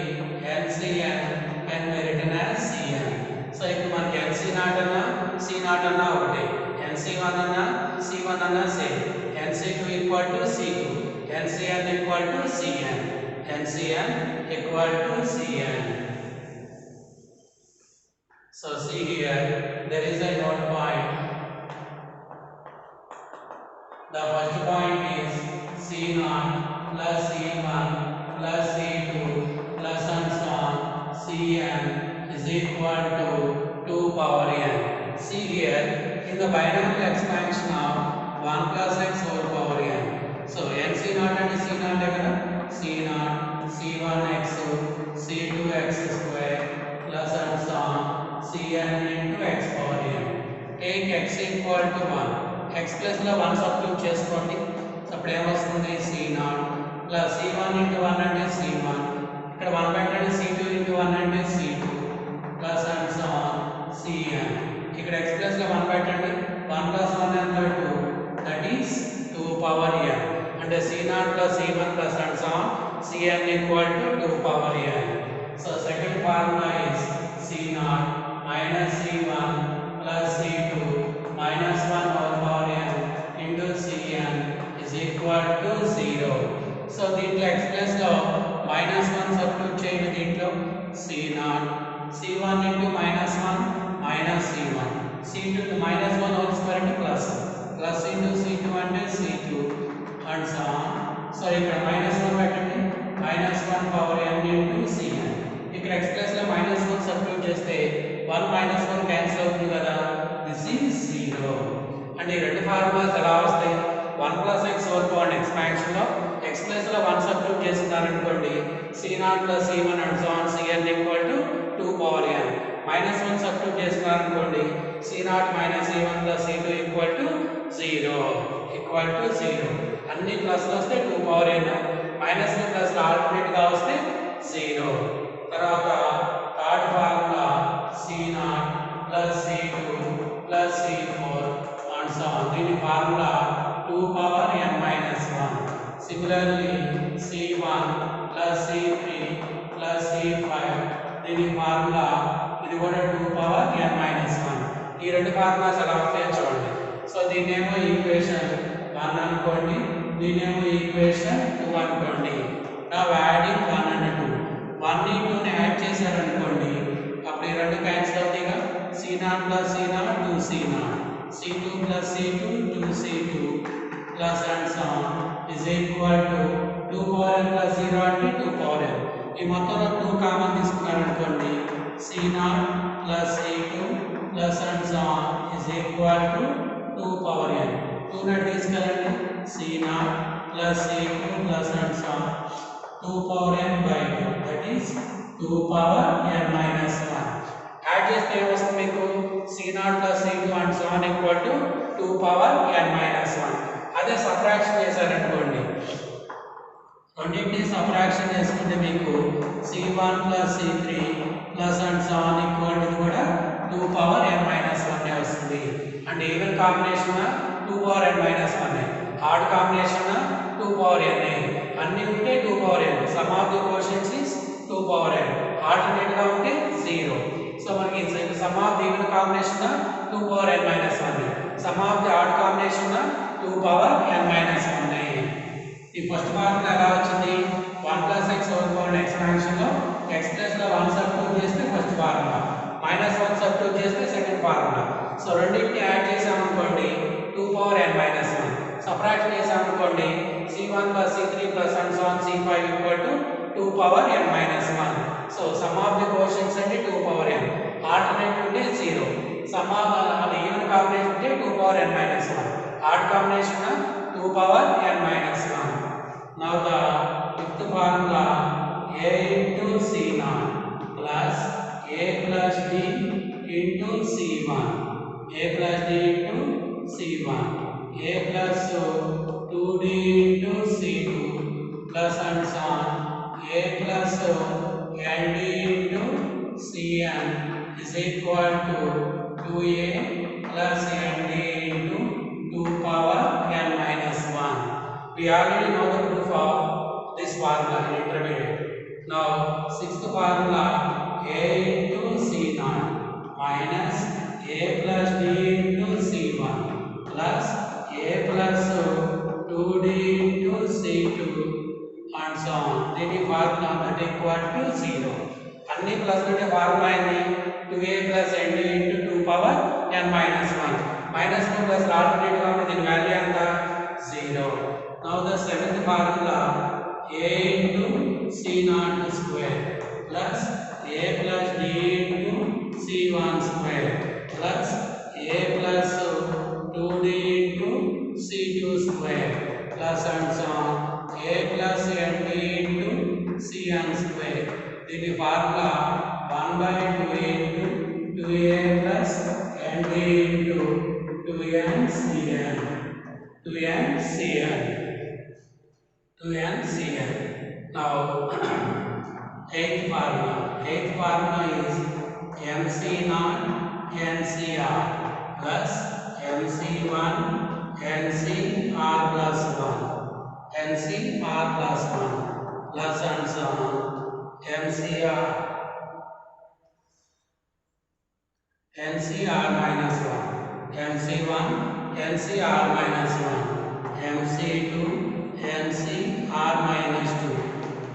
NCN can be written as CN. So ఇప్పుడు మనకి NC0 అన్నా C0 అన్నా ఒకటే, NC1 అన్నా C1 అన్నా same. NC2 equal to C2, NCN equal to CN, NCN equal to CN. So see here, there is a note point. The first point is C0 plus C1 plus C2 plus and so on Cn is equal to 2 power n. See here, in the binomial expansion of 1 plus x whole power n. So NC0 and C0 దగ్గర C0 C1x C2x square plus and so on Cn into x power n. Take x equal to 1. X plus లో 1 substitute చేసుకోండి. So అప్పుడు ఏమొస్తుంది c0 plus c1 into 1 అంటే c1. ఇక్కడ 1 పెట్టండి, c2 into 1 అంటే c2 plus and so on cn. ఇక్కడ x plus లో 1 పెట్టండి, 1 plus 1 ఎంత 2, that is 2 power n. అంటే c0 plus c1 plus and so on cn equal to 2 power n. So second formula is c0 minus c1 plus c2 minus 1 whole power n into cn is equal to 0. So దీంట్లో x plus లో minus 1 substitute చేయండి. దీంట్లో c0 c1 into minus 1 minus c1 c2 minus 1 whole square అంటే plus plus into c2 అంటే c2 and so on. So ఇక్కడ minus 1 పెట్టండి, minus 1 power n into cn. ఇక్కడ x plus లో minus 1 substitute చేస్తే 1 minus 1 cancel అవుతుంది కదా, this is 0. అంటే ఈ రెండు ఫార్ములాస్ ఎలా వస్తాయి? 1 plus x whole power expansion లో x plus లో 1 సబ్స్టిట్యూట్ చేస్తున్నారనుకోండి, c0 plus c1 and so on cn equal to 2 power n. minus 1 substitute చేస్తున్నారనుకోండి, c0 minus c1 plus c2 equal to 0 equal to 0. అన్ని plus వస్తే 2 power n, minus plus alternate గా వస్తే 0. తర్వాత third formula c0 plus c2 plus c4 and so on. దీని formula 2 power n minus 1. Similarly c1 plus c3 plus c5 దీని formula ఇది కూడా 2 power n minus 1. ఈ రెండు ఫార్ములాస్ ఎలా వస్తాయో చూడండి. సో దీన్నేమో ఈక్వేషన్ 1 అనుకోండి, దీన్నేమో ఈక్వేషన్ 2 అనుకోండి. నా యాడింగ్ 1 and 2, 1 ని 2 ని యాడ్ చేశారనుకోండి, అప్పుడు ఈ రెండు cancel అవుతాయిగా. c0 plus c0 2c0 c2 plus c2 2c2 plus and so on is equal to 2 power n plus 0 అంటే 2 power n. ఈ మొత్తంలో 2 common తీసుకున్నారనుకోండి, c0 plus c2 plus and so on is equal to 2 power n. 2 ని తీసుకెళ్ళండి, c0 plus c2 plus and so on 2 power n by 2, that is 2 power n minus 1. Add చేస్తే ఏమొస్తుంది మీకు? c0 plus c2 and so on equal to 2 power n minus 1. అదే subtraction చేశారనుకోండి, రెండింటిని subtraction చేసుకుంటే మీకు c1 plus c3 plus and so on equal to కూడా 2 power n minus 1 వస్తుంది. అంటే even combination 2 power n minus 1, odd combination 2 power n, అన్ని ఉంటే 2 power n. Sum of the coefficients is 2 power n, alternate గా ఉంటే 0. So మనకి sum of the even combination 2 power n minus 1, sum of the odd combination 2 power n minus 1. ఈ first formula ఎలా వచ్చింది? 1 plus x whole power expansion లో x plus లో 1 substitute చేస్తే first formula, minus 1 substitute చేస్తే second formula. So రెండింటిని add చేసామనుకోండి 2 power n minus 1. Subtraction చేసామనుకోండి c1 plus c3 plus and so on c5 equal to 2 power n minus 1. So sum of the coefficients అంటే 2 power n, alternate ఉంటే 0. Sum of అది even combination ఉంటే 2 power n minus 1, odd combination 2 power n minus 1. Now the fifth formula a into c0 plus a plus d into c1, a plus d into c1, a plus 2d into c2 plus and so on, a plus nd into cn is equal to 2a plus nd into 2 power n minus 1. We already know the proof of this formula in intermediate. Now sixth formula a into c0 minus a plus d into c1 plus a plus 2d into c2 and so on. Then the formula that equal to 0. అన్ని plus ఉంటే formula ఏంటి? 2a plus nd into 2 power n minus 1. minus 2 plus alternate గా ఉంటే దీని value ఎంత? 0. Now the seventh formula a into c0 square plus a plus d into c1 square plus a plus 2d into c2 square plus and so on a plus nd into cn square. దీని formula 1 by 2a into 2a naught NCR plus MC1 NCR plus 1 NCR plus 1 plus and so on MCR NCR minus 1 MC1 NCR minus 1 MC2 NCR minus 2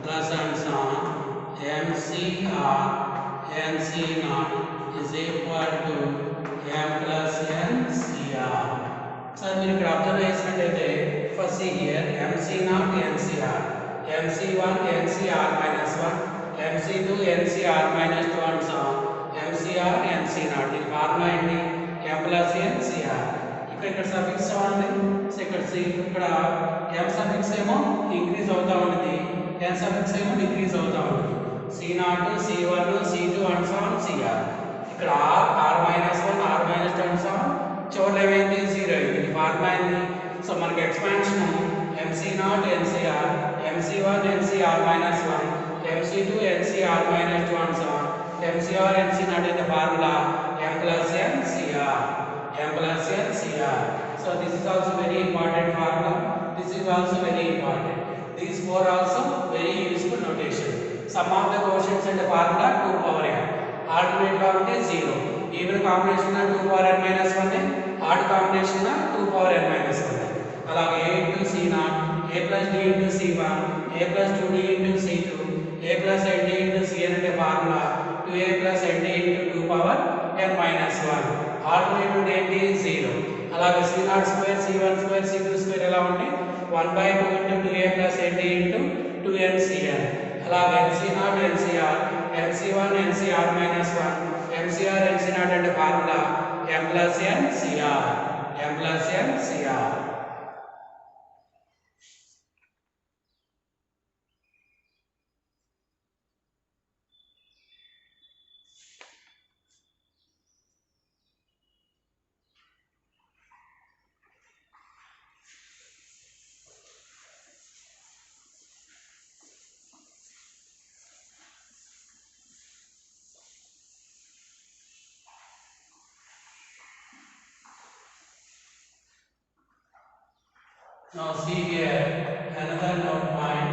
plus and so on MCR NC0 is equal to M plus NCR. So మీరు ఇక్కడ observe చేసినట్లయితే first here MC0 NCR MC1 NCR minus 1 MC2 NCR minus 2 and so on MCR NC0 దీని formula ఏంటి M plus NCR. ఇక్కడ suffix ఉంది. So ఇక్కడ M suffix ఏమో increase అవుతా ఉంటుంది, N సఫిక్స్ ఏమో డిక్రీజ్ అవుతా ఉంటుంది. C0 C1 C2 and so on CR. ఇక్కడ R minus 1 R minus 2 and so on చివరిలో ఏమైంది 0 అయింది. ఇది ఫార్ములా అయింది. సో మనకి expansion MC0 NCR MC1 NCR minus 1 MC2 NCR minus 2 and so on MCR NC0 is the formula M plus NCR M plus NCR. So this is also very important formula. This is also very important. These four also very useful notation. Sum of the quotients and the formula 2 power n. Alternate గా ఉంటే 0. Even combination 2 power n minus 1 odd combination 2 power n minus 1. అలాగే a into c0 a plus d into c1 a plus 2d into c2 a plus nd into cn అంటే formula 2a plus nd into 2 power n minus 1. Alternative ఏంటి 0. అలాగే c0 square c1 square c2 square ఎలా ఉంటే 1/2 into 2a plus nd into 2n cn. అలాగే MC0 NCR MC1 NCR minus 1 MCR NC0 అంటే formula M plus NCR M plus NCR. Now see here another note point.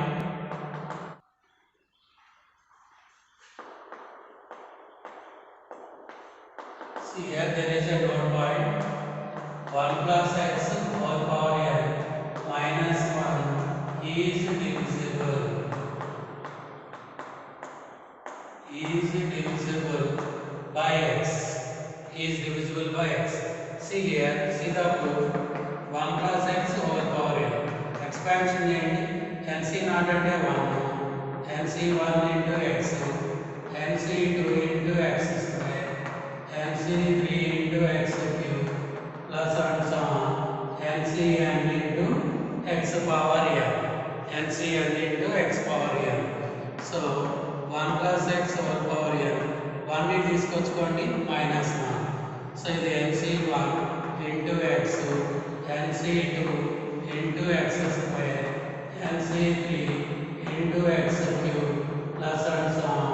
See here there is a note point 1 plus x whole power n minus 1 is divisible by x is divisible by x. See here, see the proof 1 plus x whole power n. Expansion ఏంటి NC0 అంటే 1 NC1 into x NC2 into x square NC3 into x cube plus and so on NCn into x power n NCn into x power n. So 1 plus x whole power n 1 ని తీసుకొచ్చుకోండి minus 1. So ఇది NC1 into x NC2 into x square NC3 into x cube plus and so on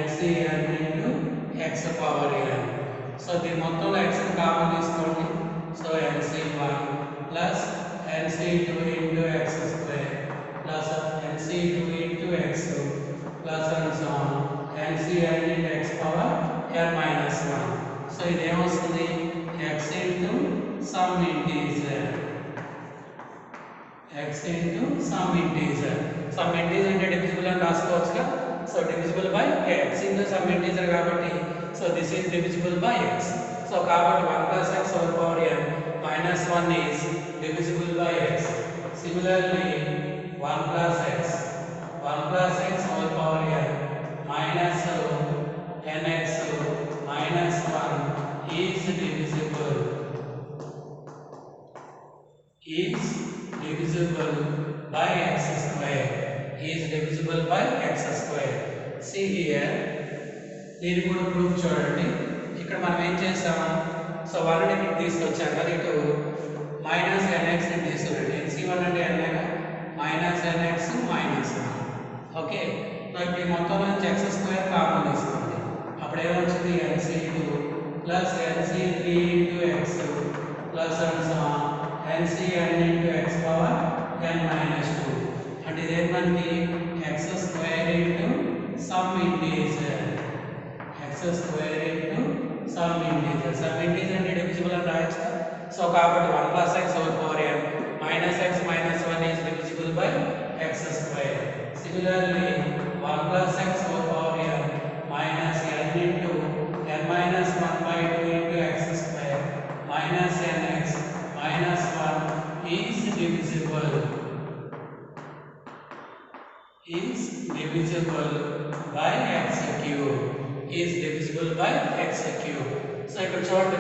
NCn into x power n. So దీని మొత్తంలో x ని common తీసుకోండి. So NC1 plus NC2 into x square plus NC2 into x plus and so on NCn into x power n minus 1. So ఇది ఏమొస్తుంది x into some integer x into some integer అంటే divisible అని రాసుకోవచ్చుగా. So divisible by x into some integer కాబట్టి so this is divisible by x. So కాబట్టి 1 plus x whole power n minus 1 is divisible by x. Similarly 1 plus x whole power n minus nx minus 1 is divisible by x square See here దీని కూడా proof చూడండి. ఇక్కడ మనం ఏం చేసాం so 1 ని ఇక్కడ తీసుకొచ్చాం కదా ఇటు మైనస్ nx ని తీసుకురండి. nc1 అంటే n minus nx minus 1 okay. So ఇప్పుడు ఈ మొత్తం నుంచి x స్క్వేర్ కామన్ తీసుకోండి. అప్పుడు అప్పుడు ఏమొచ్చింది nc2 plus nc3 into X plus and so ncn into X power n minus 2 అంటే ఇదేంటి మనకి X square into some integer X square into some integer అంటే డివిజిబుల్ అని రాయొచ్చు. సో కాబట్టి 1 plus X whole power n minus X minus 1 is divisible by X square. Similarly 1 plus X whole power n minus n into n minus 1 by 2 into X square minus nx minus 1 is divisible by x cube is divisible by x cube. So ఇక్కడ చూడండి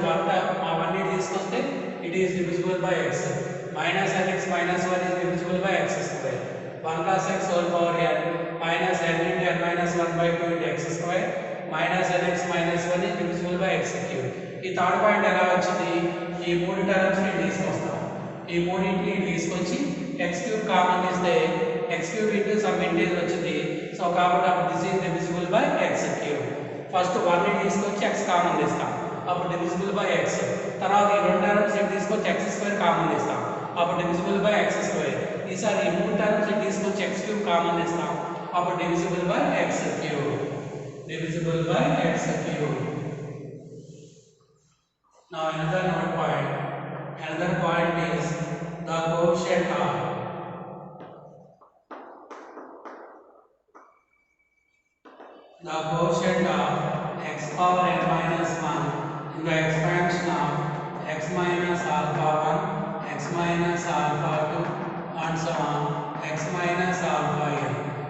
అవన్నీ తీసుకొస్తే it is divisible by x minus nx minus 1 is divisible by x square 1 plus x whole power n minus n into n minus 1 by 2 into x square minus nx minus 1 is divisible by x cube. ఈ third point ఎలా వచ్చింది? ఈ మూడు terms ని తీసుకొస్తాం. ఈ మూడింటిని తీసుకొచ్చి x cube కామన్ తీస్తే x cube into some integer వచ్చింది. సో కాబట్టి అప్పుడు this is divisible by x cube. First 1 ని తీసుకొచ్చి x కామన్ తీస్తాం, అప్పుడు divisible by x. తర్వాత ఈ రెండు టర్మ్స్ ని తీసుకొచ్చి x స్క్వేర్ కామన్ తీస్తాం, అప్పుడు divisible by x స్క్వేర్. ఈసారి ఈ మూడు టర్మ్స్ ని తీసుకొచ్చి x క్యూబ్ కామన్ తీస్తాం, అప్పుడు divisible by x cube. divisible by x cube. Now another point is the quotient of x power n minus 1 in the expansion of x minus alpha 1, x minus alpha 2 and so on x minus alpha n.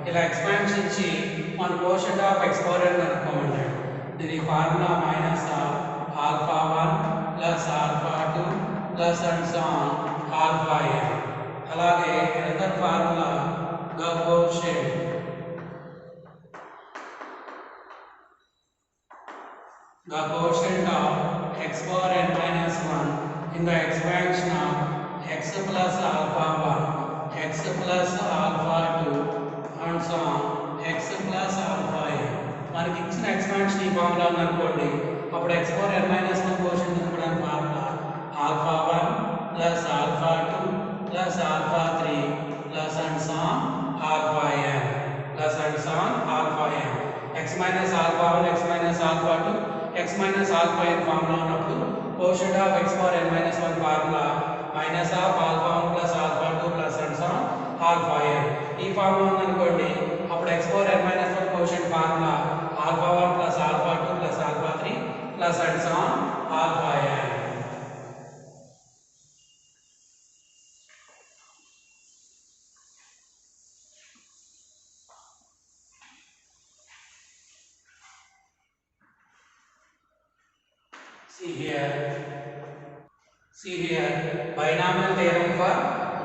ఇలా expansion ఇచ్చి మన quotient of x power n కనుక్కోమంటాడు. దీని formula minus alpha 1 plus alpha 2 plus and so on alpha n. అలాగే another formula the quotient of x power n minus 1 in the expansion of x plus alpha 1, x plus alpha 2 and so on x plus alpha n. మనకి ఇచ్చిన expansion ఈ formula ఉందనుకోండి, అప్పుడు x power n minus 1 quotient కనుక్కోవడానికి formula alpha 1 plus alpha 2 plus alpha 3 plus and so on alpha n plus and so on alpha n. x minus alpha 1 x minus alpha 2 x minus alpha n formula ఉన్నప్పుడు quotient of x power n minus 1 formula minus of alpha 1 plus alpha 2 plus and so on alpha n. ఈ formula ఉందనుకోండి, అప్పుడు x power n minus 1 quotient formula alpha 1 plus alpha 2 plus alpha 3 plus and so on alpha n. See here binomial theorem for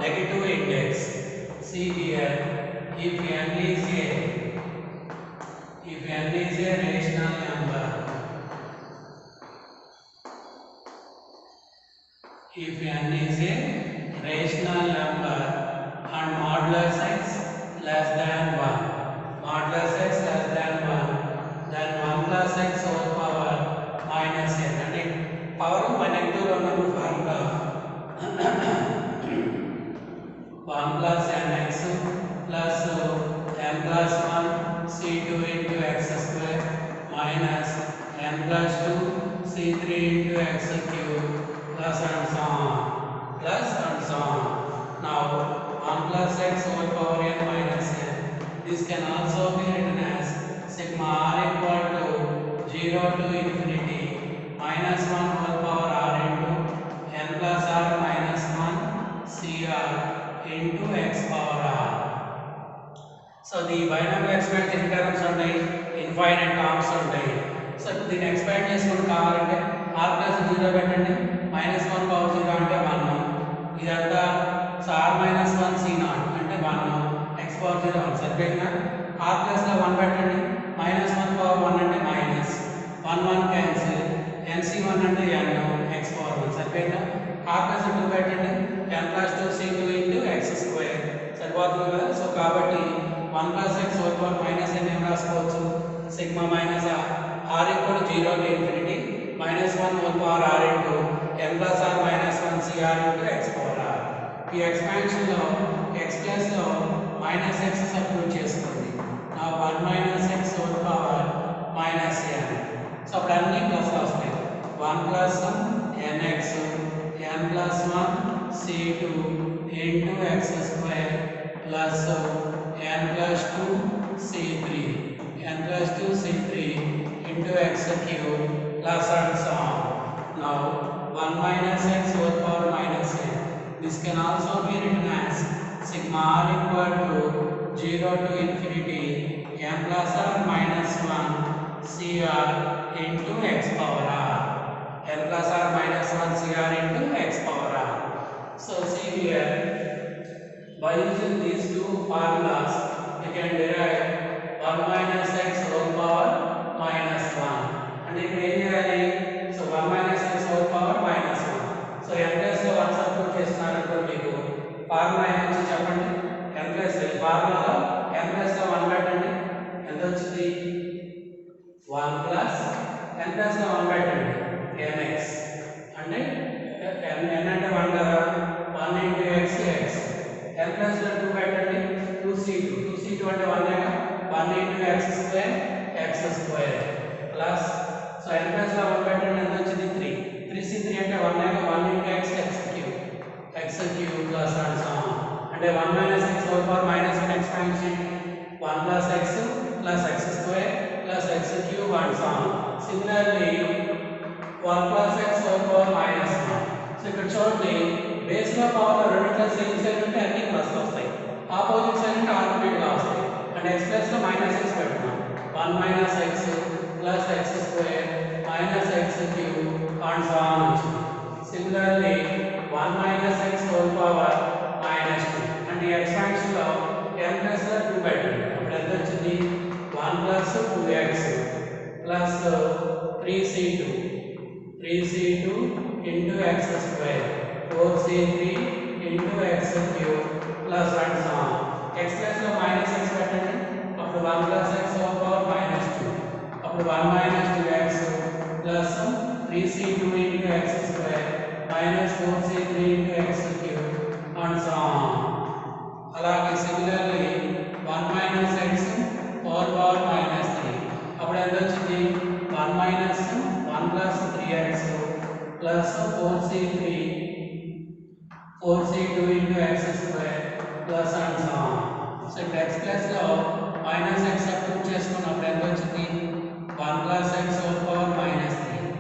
negative index. See here, if n is a rational number, if n is a rational number and modulus x less than 1, then 1 plus x whole power minus n. అంటే power negative లో ఉన్నప్పుడు formula 1 plus nx plus n plus 1 c2 into x square minus n plus 2 c3 into x cube plus and so on. Now 1 plus x whole power n minus n. This can also be written as sigma r equal to 0 to infinity minus 1 whole power r into n plus r minus 1 cr into x power r. So the binomial expansion in terms ఉంటాయి, infinite terms ఉంటాయి. So దీన్ని expand చేసుకొని కావాలంటే r plus 0 పెట్టండి, minus 1 power 0 అంటే 1, ఇదంతా r minus 1 c0 అంటే 1, x power 0 1 సరిపోయిందా? r plus లో 1 పెట్టండి, minus 1 power 1 అంటే మైనస్ 1 క్యాన్సిల్, nc1 అంటే n x power 1 సరిపోయిందా? r plus 2 పెట్టండి, n plus 2 c2 into x square సరిపోతుంది కదా. సో కాబట్టి 1 plus x whole power minus n ఏం రాసుకోవచ్చు, sigma minus r equal to -1 whole power r into n plus r minus 1 cr into x power r. ఈ expansion లో x plus లో minus x substitute చేసుకోండి. నా 1 minus x whole power minus n. So అప్పుడు అన్ని plus వస్తాయి. 1 plus nx n plus 1 c2 into x square plus n plus 2 c3 n plus 2 c3 into x cube plus and so on. Now 1 minus x whole power minus n. This can also be written as sigma r equal to 0 to infinity n plus r minus 1 cr into x power r. n plus r minus 1 cr into x power r. So see here, by using these two formulas we can derive 1 minus x whole power minus 1. And if we so 1 minus x whole power minus 1. So n plus 1 substitute చేస్తున్నారనుకో మీకు formula ఏమొచ్చి చెప్పండి. n plus ఫార్ములాలో n plus 1 పెట్టండి. ఎంత వచ్చింది? 1 plus n plus 1 పెట్టండి. nx అంటే n అంటే 1 కదా, 1 into x x. n plus 2 పెట్టండి. 2c2 2c2 అంటే 1 కదా, 1 into x square x square plus so n plus 1 పెట్టండి. ఎంత వచ్చింది? 3 3c3 అంటే 1 కదా, 1 into x x cube plus and so on. అంటే 1 minus x whole power minus 1 expansion 1 plus x square plus x cube and so on. Similarly 1 plus x whole power minus 1. So ఇక్కడ చూడండి, base లో power రెండిట్లో same side ఉంటే అన్ని plus వస్తాయి, opposite side ఉంటే alternate గా వస్తాయి. అంటే x ప్లస్ లో మైనస్ x పెడుతున్నాం. 1 minus x plus x square minus x cube and so on వచ్చింది. Similarly 1 minus x whole power minus 2. అంటే ఈ ఎక్స్పాన్షన్ లో n plus 2 పెట్టండి. అప్పుడు ఎంత వచ్చింది? 1 plus 2x plus 3c2 into x square 4c3 into x cube plus and so on. x plus లో minus x పెట్టండి. అప్పుడు 1 plus x whole power minus 2. అప్పుడు 1 minus 2x plus 3c2 into x square minus 4c3 into x cube and so on. అలాగే similarly 1 minus x whole power minus 3. అప్పుడు ఎంత వచ్చింది? 1 minus 1 plus 3x plus 4c2 into x square plus and so on. So ఇప్పుడు x plus లో minus x substitute చేసుకున్నప్పుడు ఎంత వచ్చింది? 1 plus x whole power minus 3.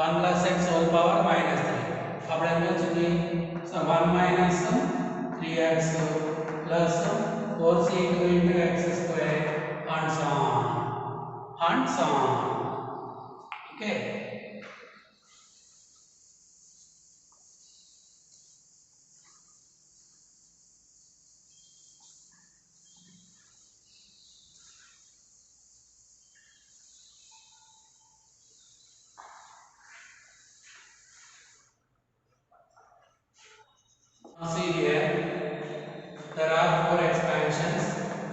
1 plus x whole power minus 3. అప్పుడు ఎంత వచ్చింది? So 1 minus 3x plus 4c2 into x square and so on. Okay. See here, there are 4 expansions.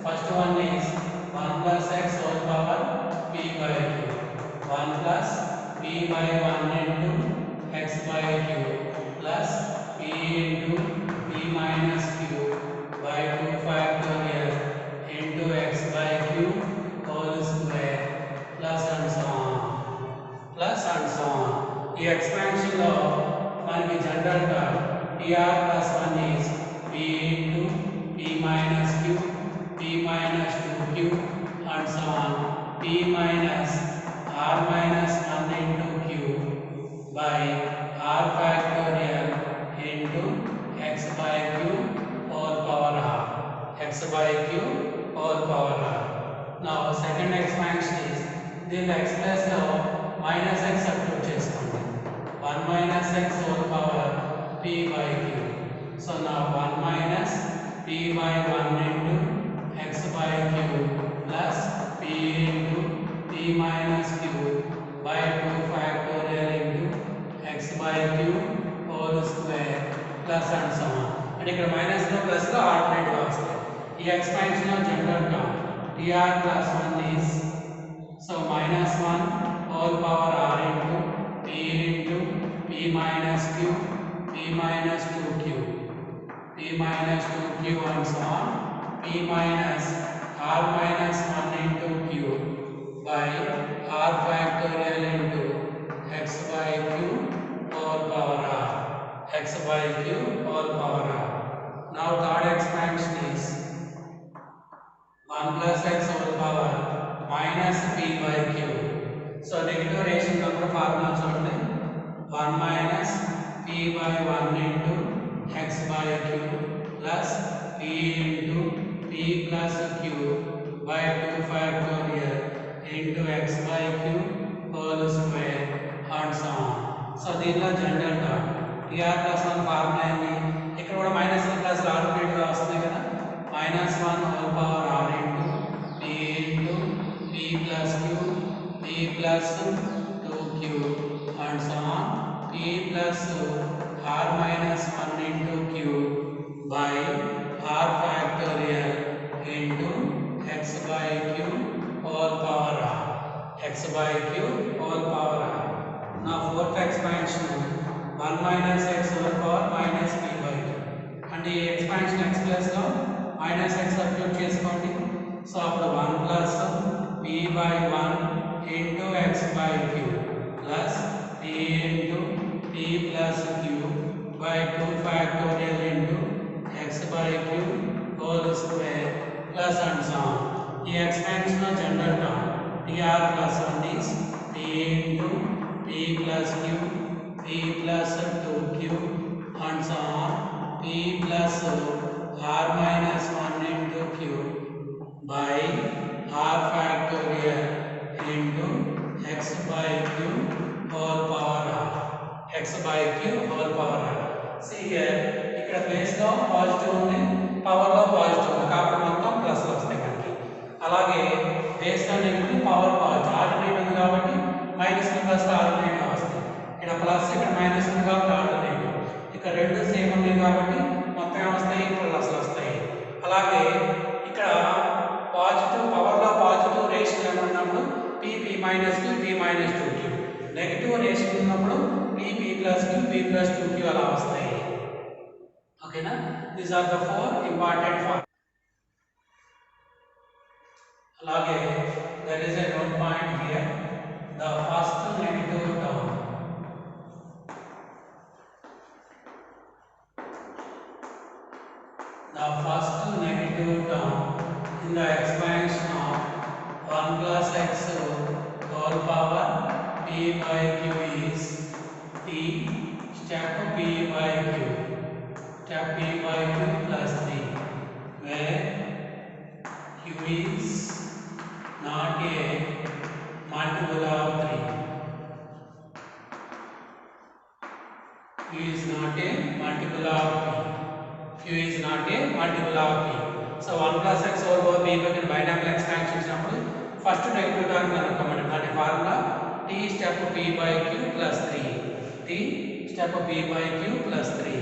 First one is 1 plus x whole power p by q. 1 plus p by 1 into x by q plus p into p minus q by 2 factorial into x by q whole square plus and so on. ఈ expansion లో మనకి general గా pr plus 1 is p into p minus q, p minus 2q and so on. p minus r minus 1 into q by r factorial into x by q whole power r. x by q whole power r. Now second expansion is దీనిలో x plus లో minus x substitute చేసుకోండి. 1 minus x whole power p by q. So now 1 minus p by 1 into x by q plus p into p minus q by 2 factorial into x by q whole square plus and so on. అంటే ఇక్కడ minus లో plus లో alternate గా వస్తాయి. ఈ expansion లో general గా tr plus 1 is so minus 1 whole power r into minus 2q, p minus 2q and so on, p minus r minus 1 into q by r factorial into x by q whole power r, x by q whole power r. Now third expansion is 1 plus x whole power minus p by q. So negative ratio number formula chudandi, 1 minus p by 1 into x by q plus p into p plus q by 2 factorial into x by q whole square and so on. So దీనిలో general గా tr plus 1 formula ఏంటి? ఇక్కడ కూడా minus 1 plus alternate గా వస్తుంది కదా, minus 1 whole power r into p plus q, p plus 2q and so on, p plus r minus 1 into q by r factorial into x by q whole power r, x by q whole power r. Now fourth expansion 1 minus x whole power minus p by q, and the expansion x plus లో minus x substitute చేసుకోండి. So అప్పుడు 1 plus p by 1 into x by q plus p into p plus q by 2 factorial into x by q whole square plus and so on. The expansion of general term tr plus 1 is p into p plus q, p plus 2q and so on, p plus r minus 1 into q by r factorial into x by q whole power r, x by q whole power r. See here, ఇక్కడ place లో positive ఉంది, power లో positive ఉంది కాబట్టి మొత్తం plus వస్తాయి మనకి. అలాగే బేస్ లో నెగిటివ్, పవర్ పాజిటివ్, ఆల్టర్నేట్ ఉంది కాబట్టి మైనస్ ప్లస్ ఆల్టర్నేట్ వస్తాయి. ఇక్కడ ప్లస్, ఇక్కడ మైనస్ ఉంది కాబట్టి ఆల్టర్నేట్. ఇక్కడ రెండు సేమ్ ఉన్నాయి కాబట్టి మొత్తం వస్తాయి, ప్లస్ వస్తాయి. అలాగే ఇక్కడ పాజిటివ్, పవర్ లో పాజిటివ్ రేషియో ఉన్నప్పుడు p minus q, p minus 2q, negative ratio ఉన్నప్పుడు p plus q, p plus 2q అలా వస్తాయి. ఓకేనా? These are the 4 important formula. అలాగే there is a note point here, the first negative term, the first negative term in the expansion of 1 plus x whole power p by q is t step p by q, step p by q plus 3, where q is not a multiple of 3. Q is not a multiple of 3. Q is not a multiple of 3. So 1 plus x whole power p by binomial expansion ఇచ్చినప్పుడు first negative term కనుక్కోమని, దాని formula t step p by q plus 3, t step p by q plus 3.